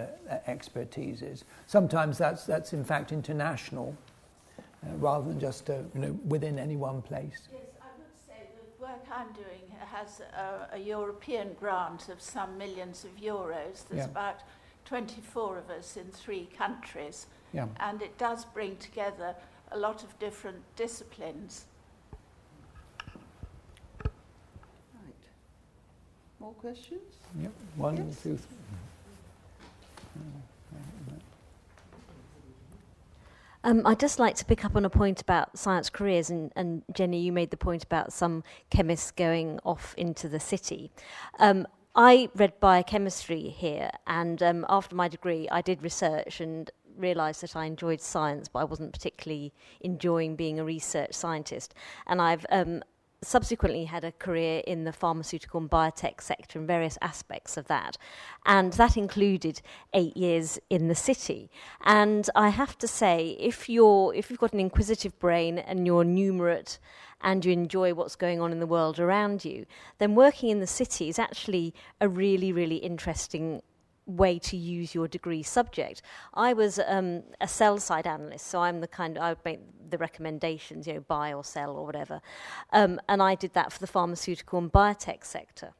expertises. Sometimes that's in fact international, rather than just within any one place. Yes, I would say the work I'm doing has a European grant of some millions of euros. There's about 24 of us in 3 countries, and it does bring together a lot of different disciplines. Right. More questions? Yep. 1, Yes. 2, 3. I'd just like to pick up on a point about science careers, and Jenny, you made the point about some chemists going off into the city. I read biochemistry here, and after my degree I did research and realised that I enjoyed science, but I wasn't particularly enjoying being a research scientist. And I've subsequently had a career in the pharmaceutical and biotech sector and various aspects of that, and that included 8 years in the city. And I have to say, if you've got an inquisitive brain and you're numerate and you enjoy what's going on in the world around you, then working in the city is actually a really, really interesting way to use your degree subject. I was a sell side analyst, so I would make the recommendations, buy or sell or whatever, and I did that for the pharmaceutical and biotech sector.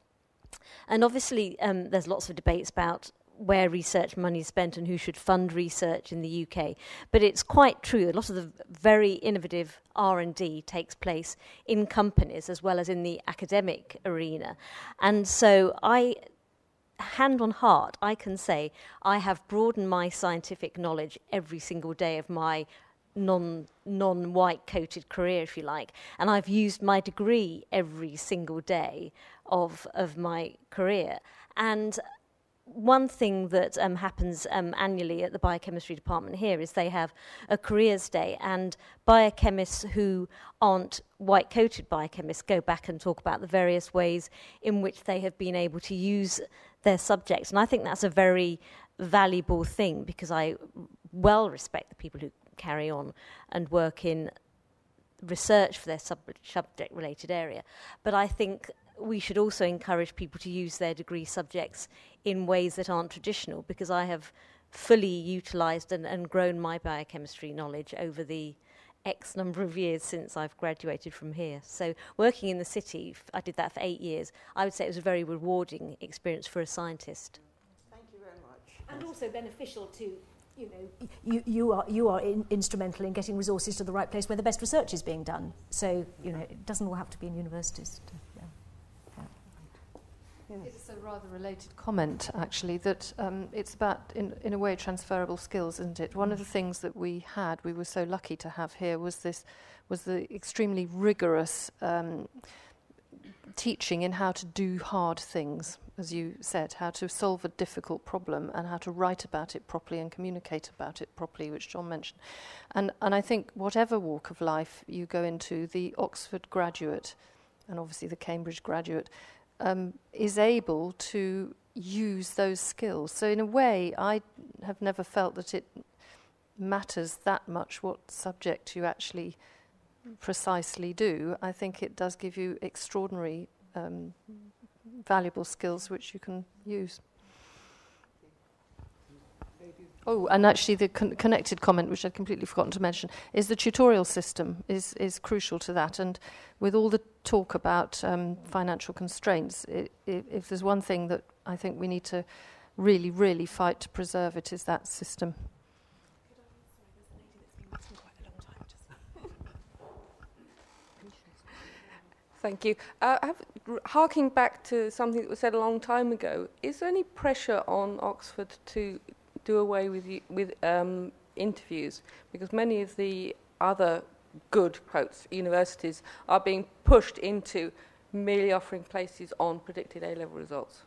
And obviously there's lots of debates about where research money is spent and who should fund research in the UK, but it's quite true, a lot of the very innovative R&D takes place in companies as well as in the academic arena. And so hand on heart, I can say I have broadened my scientific knowledge every single day of my non-white coated career, if you like, and I've used my degree every single day of my career. And one thing that happens annually at the biochemistry department here is they have a careers day, and biochemists who aren't white-coated biochemists go back and talk about the various ways in which they have been able to use their subjects. And I think that's a very valuable thing, because I well respect the people who carry on and work in research for their subject-related area. But I think we should also encourage people to use their degree subjects in ways that aren't traditional, because I have fully utilised and grown my biochemistry knowledge over the X number of years since I've graduated from here. So working in the city, I did that for 8 years. I would say it was a very rewarding experience for a scientist. Thank you very much. And also beneficial to, you know, you are instrumental in getting resources to the right place where the best research is being done. So, you know, it doesn't all have to be in universities. It's a rather related comment, actually, that it's about, in a way, transferable skills, isn't it? One of the things that we were so lucky to have here, was the extremely rigorous teaching in how to do hard things, as you said, how to solve a difficult problem and how to write about it properly and communicate about it properly, which John mentioned. And I think whatever walk of life you go into, the Oxford graduate, and obviously the Cambridge graduate, is able to use those skills. So in a way, I have never felt that it matters that much what subject you actually precisely do. I think it does give you extraordinary valuable skills which you can use. Oh, and actually the connected comment, which I'd completely forgotten to mention, is the tutorial system is crucial to that. And with all the talk about financial constraints, if there's one thing that I think we need to really, really fight to preserve, it is that system. Thank you. Harking back to something that was said a long time ago, is there any pressure on Oxford to do away with interviews? Because many of the other good, quotes, universities are being pushed into merely offering places on predicted A-level results.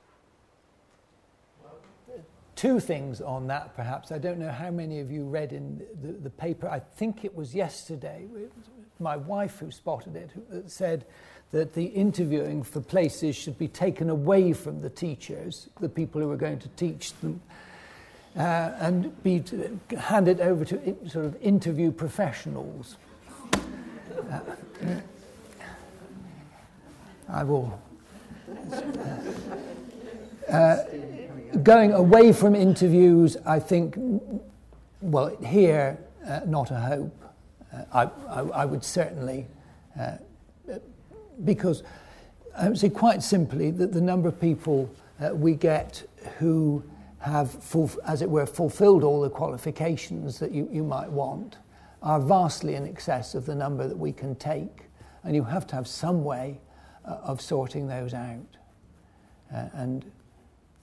Two things on that, perhaps. I don't know how many of you read in the paper. I think it was yesterday. It was my wife who spotted it, that said that the interviewing for places should be taken away from the teachers, the people who are going to teach them, and be handed over to sort of interview professionals. I will. Going away from interviews, I think, well, here, not a hope. I would certainly, because I would say quite simply that the number of people we get who have, as it were, fulfilled all the qualifications that you might want are vastly in excess of the number that we can take, and you have to have some way of sorting those out. And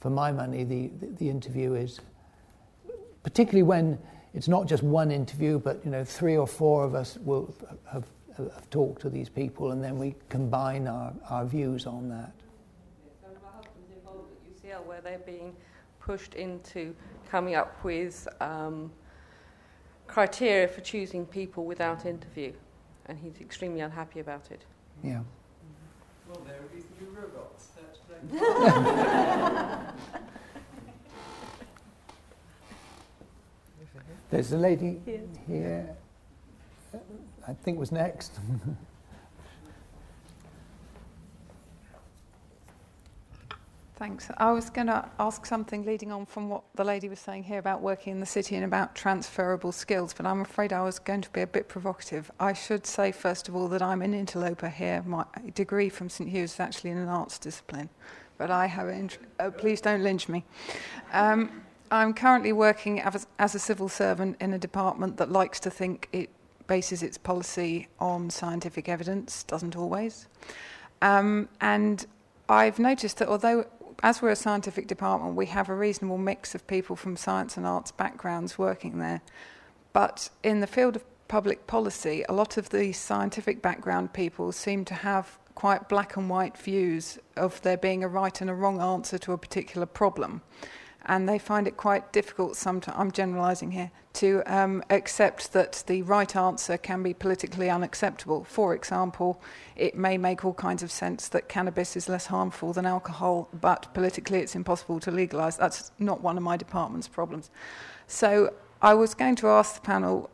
for my money, the interview is, particularly when it's not just one interview, but 3 or 4 of us will have talked to these people, and then we combine our views on that. So my husband's involved at UCL, where they're being pushed into coming up with criteria for choosing people without interview, and he's extremely unhappy about it. Yeah. Well, there are these new robots. There's a lady here, I think was next. Thanks. I was going to ask something leading on from what the lady was saying here about working in the city and about transferable skills, but I'm afraid I was going to be a bit provocative. I should say, first of all, that I'm an interloper here. My degree from St Hughs is actually in an arts discipline, but I have please don't lynch me. I'm currently working as a civil servant in a department that likes to think it bases its policy on scientific evidence, doesn't always. And I've noticed that although, as we're a scientific department, we have a reasonable mix of people from science and arts backgrounds working there, but in the field of public policy, a lot of the scientific background people seem to have quite black and white views of there being a right and a wrong answer to a particular problem. And they find it quite difficult sometimes, I'm generalising here, to accept that the right answer can be politically unacceptable. For example, it may make all kinds of sense that cannabis is less harmful than alcohol, but politically it's impossible to legalise. That's not one of my department's problems. So I was going to ask the panel,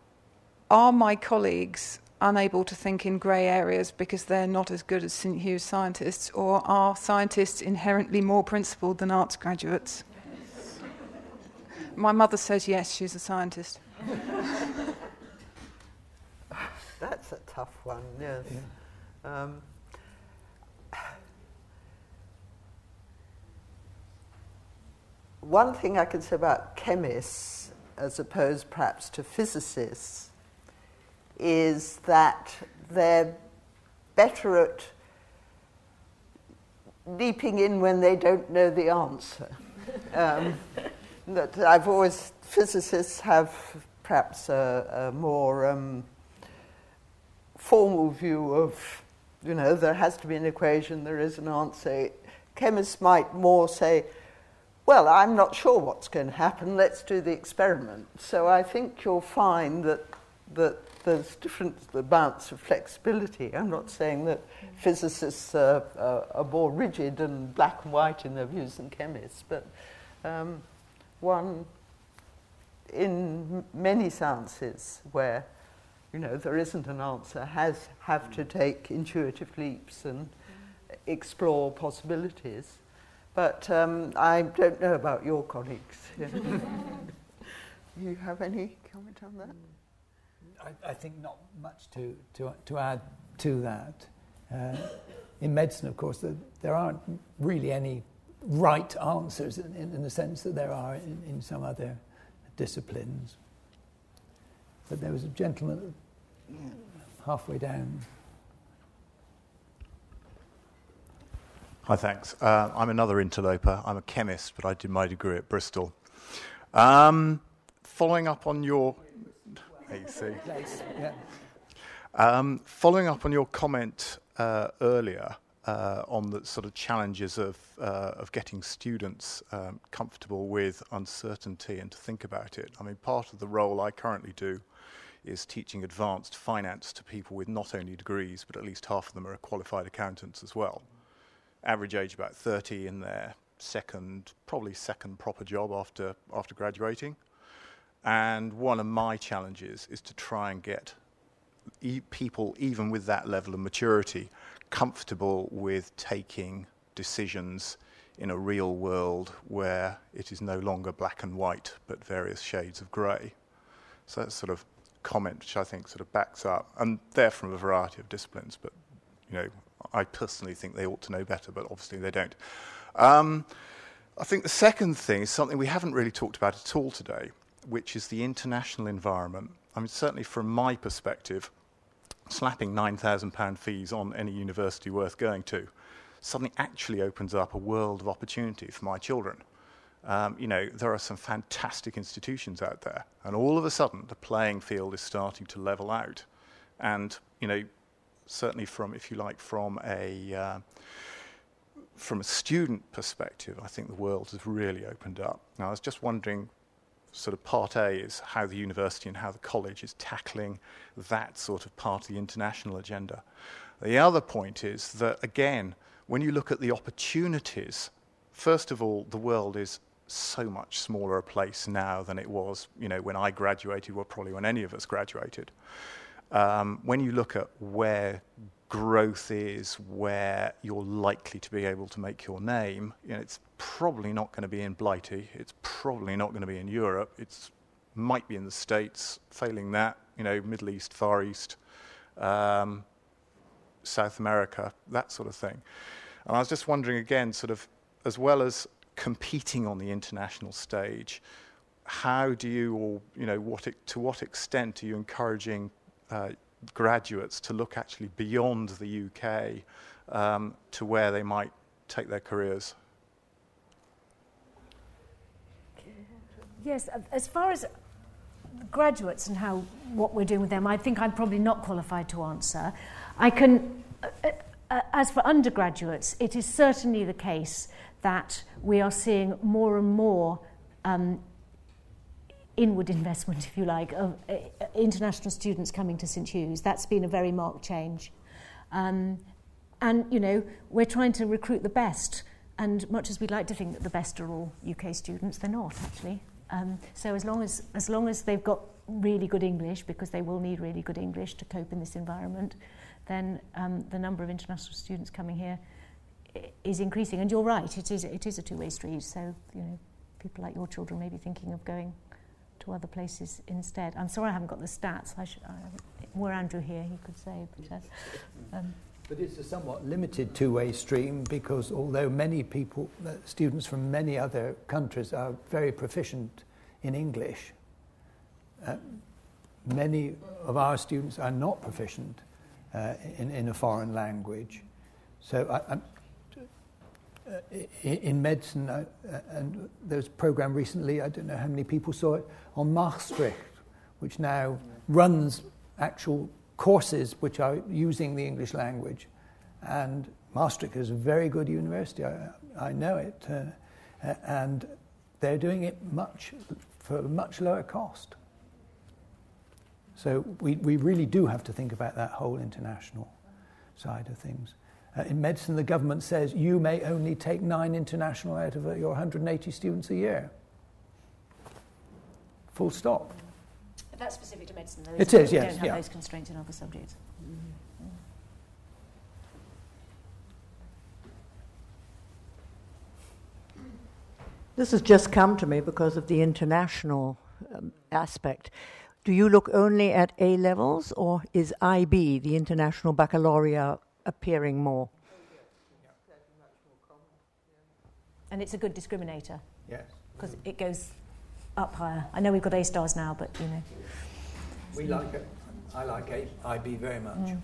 are my colleagues unable to think in grey areas because they're not as good as St Hugh's scientists, or are scientists inherently more principled than arts graduates? My mother says yes, she's a scientist. That's a tough one, yes. Yeah. One thing I can say about chemists, as opposed perhaps to physicists, is that they're better at leaping in when they don't know the answer. That I've always, physicists have perhaps a more formal view of, you know, there has to be an equation, there is an answer. Chemists might more say, well, I'm not sure what's going to happen, let's do the experiment. So I think you'll find that there's different amounts of flexibility. I'm not saying that physicists are more rigid and black and white in their views than chemists, but one in many sciences where, you know, there isn't an answer, have to take intuitive leaps and explore possibilities. But I don't know about your colleagues. You have any comment on that? I think not much to add to that. In medicine, of course, there aren't really any right answers in the sense that there are in some other disciplines. But there was a gentleman halfway down. Hi, thanks. I'm another interloper. I'm a chemist, but I did my degree at Bristol. Following up on your... following up on your comment earlier on the sort of challenges of getting students comfortable with uncertainty and to think about it. I mean, part of the role I currently do is teaching advanced finance to people with not only degrees, but at least half of them are qualified accountants as well. Average age about 30 in their probably second proper job after graduating. And one of my challenges is to try and get people, even with that level of maturity, comfortable with taking decisions in a real world where it is no longer black and white, but various shades of grey. So that's sort of comment which I think sort of backs up, and they're from a variety of disciplines, but, you know, I personally think they ought to know better, but obviously they don't. I think the second thing is something we haven't really talked about at all today, which is the international environment. I mean, certainly from my perspective, slapping £9,000 fees on any university worth going to suddenly actually opens up a world of opportunity for my children. You know, there are some fantastic institutions out there, and all of a sudden the playing field is starting to level out. And, you know, certainly from, if you like, from a student perspective, I think the world has really opened up. Now, I was just wondering, sort of part A is how the university and how the college is tackling that sort of part of the international agenda. The other point is that, again, when you look at the opportunities, first of all, the world is so much smaller a place now than it was, you know, when I graduated, or probably when any of us graduated. When you look at where growth is, where you're likely to be able to make your name, you know, it's probably not going to be in Blighty, it's probably not going to be in Europe, it might be in the States, failing that, you know, Middle East, Far East, South America, that sort of thing. And I was just wondering again, sort of, as well as competing on the international stage, how do you, or, you know, to what extent are you encouraging graduates to look actually beyond the UK to where they might take their careers? Yes, as far as graduates and what we're doing with them, I think I'm probably not qualified to answer. I can, as for undergraduates, it is certainly the case that we are seeing more and more inward investment, if you like, of international students coming to St Hughs. That's been a very marked change. And, you know, we're trying to recruit the best. And much as we'd like to think that the best are all UK students, they're not, actually. So as long as they've got really good English, because they will need really good English to cope in this environment, then the number of international students coming here is increasing. And you're right, it is a two-way street. So, you know, people like your children may be thinking of going to other places instead. I'm sorry I haven't got the stats. Were Andrew here, he could say. But it's a somewhat limited two-way stream, because although many people, students from many other countries are very proficient in English, many of our students are not proficient in a foreign language. So in medicine, and there was a program recently, I don't know how many people saw it, on Maastricht, which now runs actual courses which are using the English language. And Maastricht is a very good university, I know it, and they're doing it for a much lower cost. So we really do have to think about that whole international side of things. In medicine, the government says you may only take 9 international out of your 180 students a year. Full stop. That's specific to medicine, though. It is, yes. We don't have those constraints in other subjects. This has just come to me because of the international aspect. Do you look only at A levels, or is IB, the International Baccalaureate, appearing more? And it's a good discriminator. Yes. Because it goes up higher. I know we've got A stars now, but you know. We like it. I like IB very much.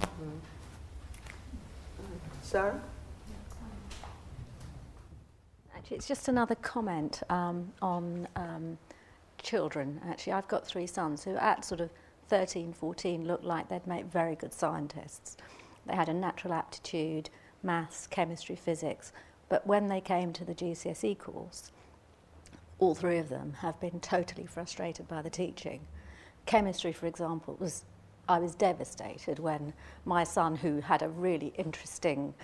Sarah? Actually, it's just another comment on children. Actually, I've got 3 sons who at sort of 13, 14 looked like they'd make very good scientists. They had a natural aptitude, maths, chemistry, physics, but when they came to the GCSE course, all 3 of them have been totally frustrated by the teaching. Chemistry, for example, I was devastated when my son, who had a really interesting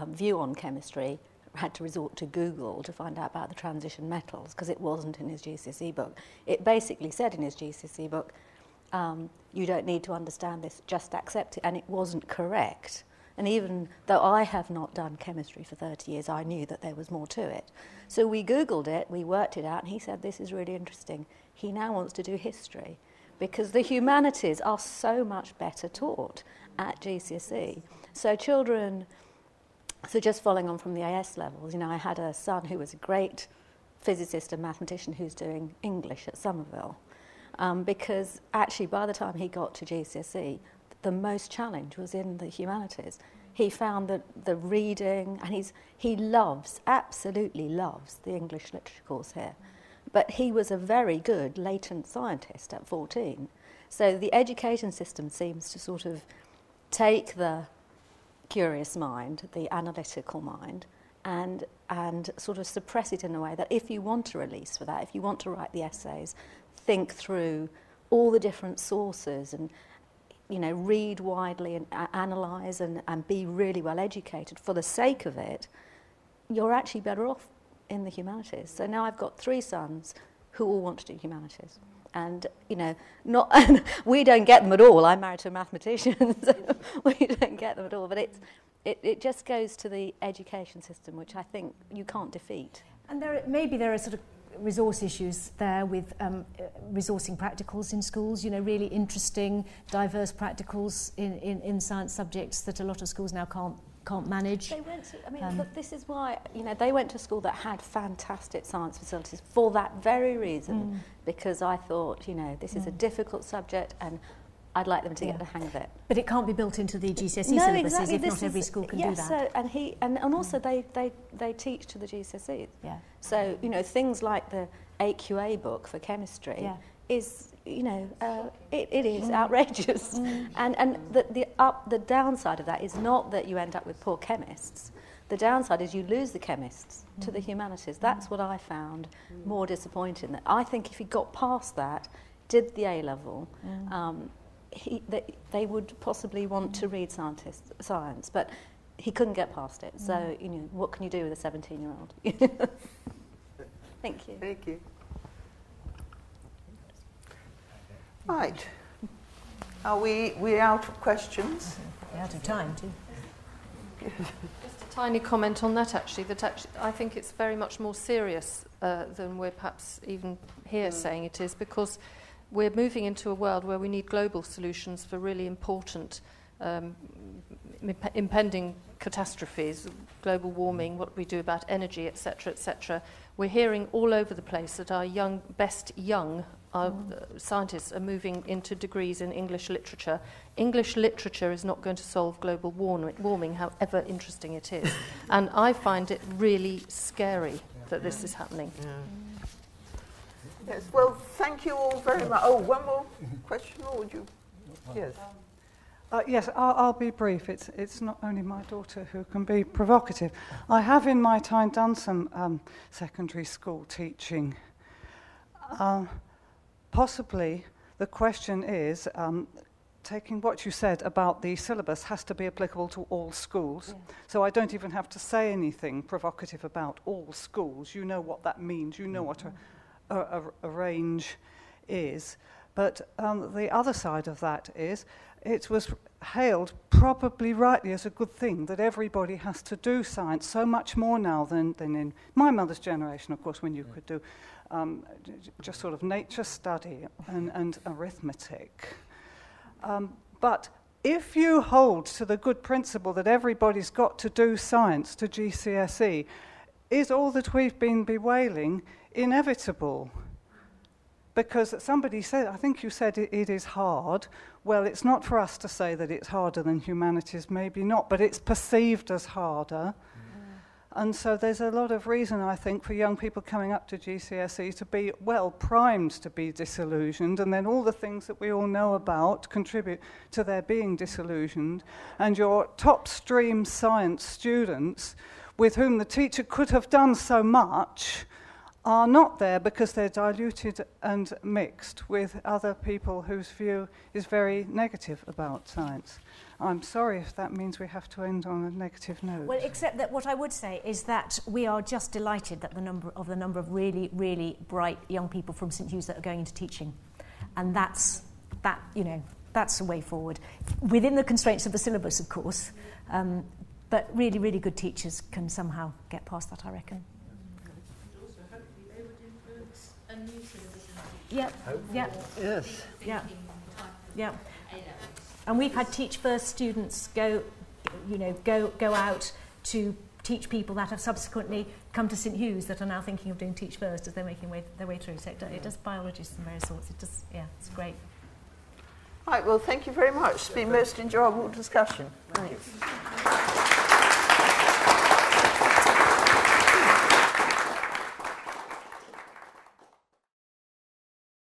view on chemistry, had to resort to Google to find out about the transition metals, because it wasn't in his GCSE book. It basically said in his GCSE book, you don't need to understand this, just accept it, and it wasn't correct. And even though I have not done chemistry for 30 years, I knew that there was more to it. So we Googled it, we worked it out, and he said, this is really interesting. He now wants to do history, because the humanities are so much better taught at GCSE. So children, so just following on from the AS levels, you know, I had a son who was a great physicist and mathematician who's doing English at Somerville, because actually by the time he got to GCSE, the most challenge was in the humanities. He found that the reading, and he absolutely loves the English literature course here. But he was a very good latent scientist at 14. So the education system seems to sort of take the curious mind, the analytical mind, and sort of suppress it in a way that if you want to release for that, if you want to write the essays, think through all the different sources and, you know, read widely and analyse and be really well educated for the sake of it, you're actually better off in the humanities. So now I've got 3 sons who all want to do humanities. And, you know, we don't get them at all. I'm married to a mathematician, so we don't get them at all. But it just goes to the education system, which I think you can't defeat. And maybe there are sort of resource issues there with resourcing practicals in schools, you know, really interesting, diverse practicals in science subjects that a lot of schools now can't manage. They went to, I mean, but this is why, you know, they went to a school that had fantastic science facilities for that very reason, because I thought, you know, this is a difficult subject and I'd like them to get the hang of it. But it can't be built into the GCSE no, syllabuses exactly. if not every school can do that. So, and also they teach to the GCSEs. Yeah. So, you know, things like the AQA book for chemistry is it is outrageous. And the downside of that is not that you end up with poor chemists. The downside is you lose the chemists to the humanities. That's what I found more disappointing. That I think if he got past that, did the A-level, they would possibly want to read science, but he couldn't get past it. So, what can you do with a 17-year-old? Thank you. Thank you. Right. Are we out of questions? We're out of time, too. Just a tiny comment on that, actually, I think it's very much more serious than we're perhaps even here saying it is, because we're moving into a world where we need global solutions for really important impending catastrophes, global warming, what we do about energy, etc., etc. We're hearing all over the place that our best young scientists are moving into degrees in English literature. English literature is not going to solve global warming, however interesting it is. And I find it really scary that this is happening. Yes, well, thank you all very much. Oh, one more question, or would you? Yes. Yes, I'll be brief. It's not only my daughter who can be provocative. I have in my time done some secondary school teaching. Possibly the question is, taking what you said about the syllabus has to be applicable to all schools. Yeah. So I don't even have to say anything provocative about all schools. You know what that means. You know what a range is. But the other side of that is, it was hailed probably rightly as a good thing that everybody has to do science, so much more now than in my mother's generation, of course, when you could do just sort of nature study and arithmetic. But if you hold to the good principle that everybody's got to do science to GCSE, is all that we've been bewailing inevitable? Because somebody said, I think you said it is hard. Well, it's not for us to say that it's harder than humanities, maybe not, but it's perceived as harder. And so there's a lot of reason, I think, for young people coming up to GCSE to be, well, primed to be disillusioned, and then all the things that we all know about contribute to their being disillusioned. And your top stream science students, with whom the teacher could have done so much, are not there because they're diluted and mixed with other people whose view is very negative about science. I'm sorry if that means we have to end on a negative note. Well, except that what I would say is that we are just delighted that the number of really, really bright young people from St Hughs that are going into teaching. And that's the way forward. Within the constraints of the syllabus, of course, but really, really good teachers can somehow get past that, I reckon. Yep. Yep. Yes. Yeah. Yeah. And we've had Teach First students go out to teach people that have subsequently come to St Hughs that are now thinking of doing Teach First as they're making their way through. So it does biologists and various sorts. It's great. Right. Well, thank you very much. It's been a most enjoyable discussion. Thanks.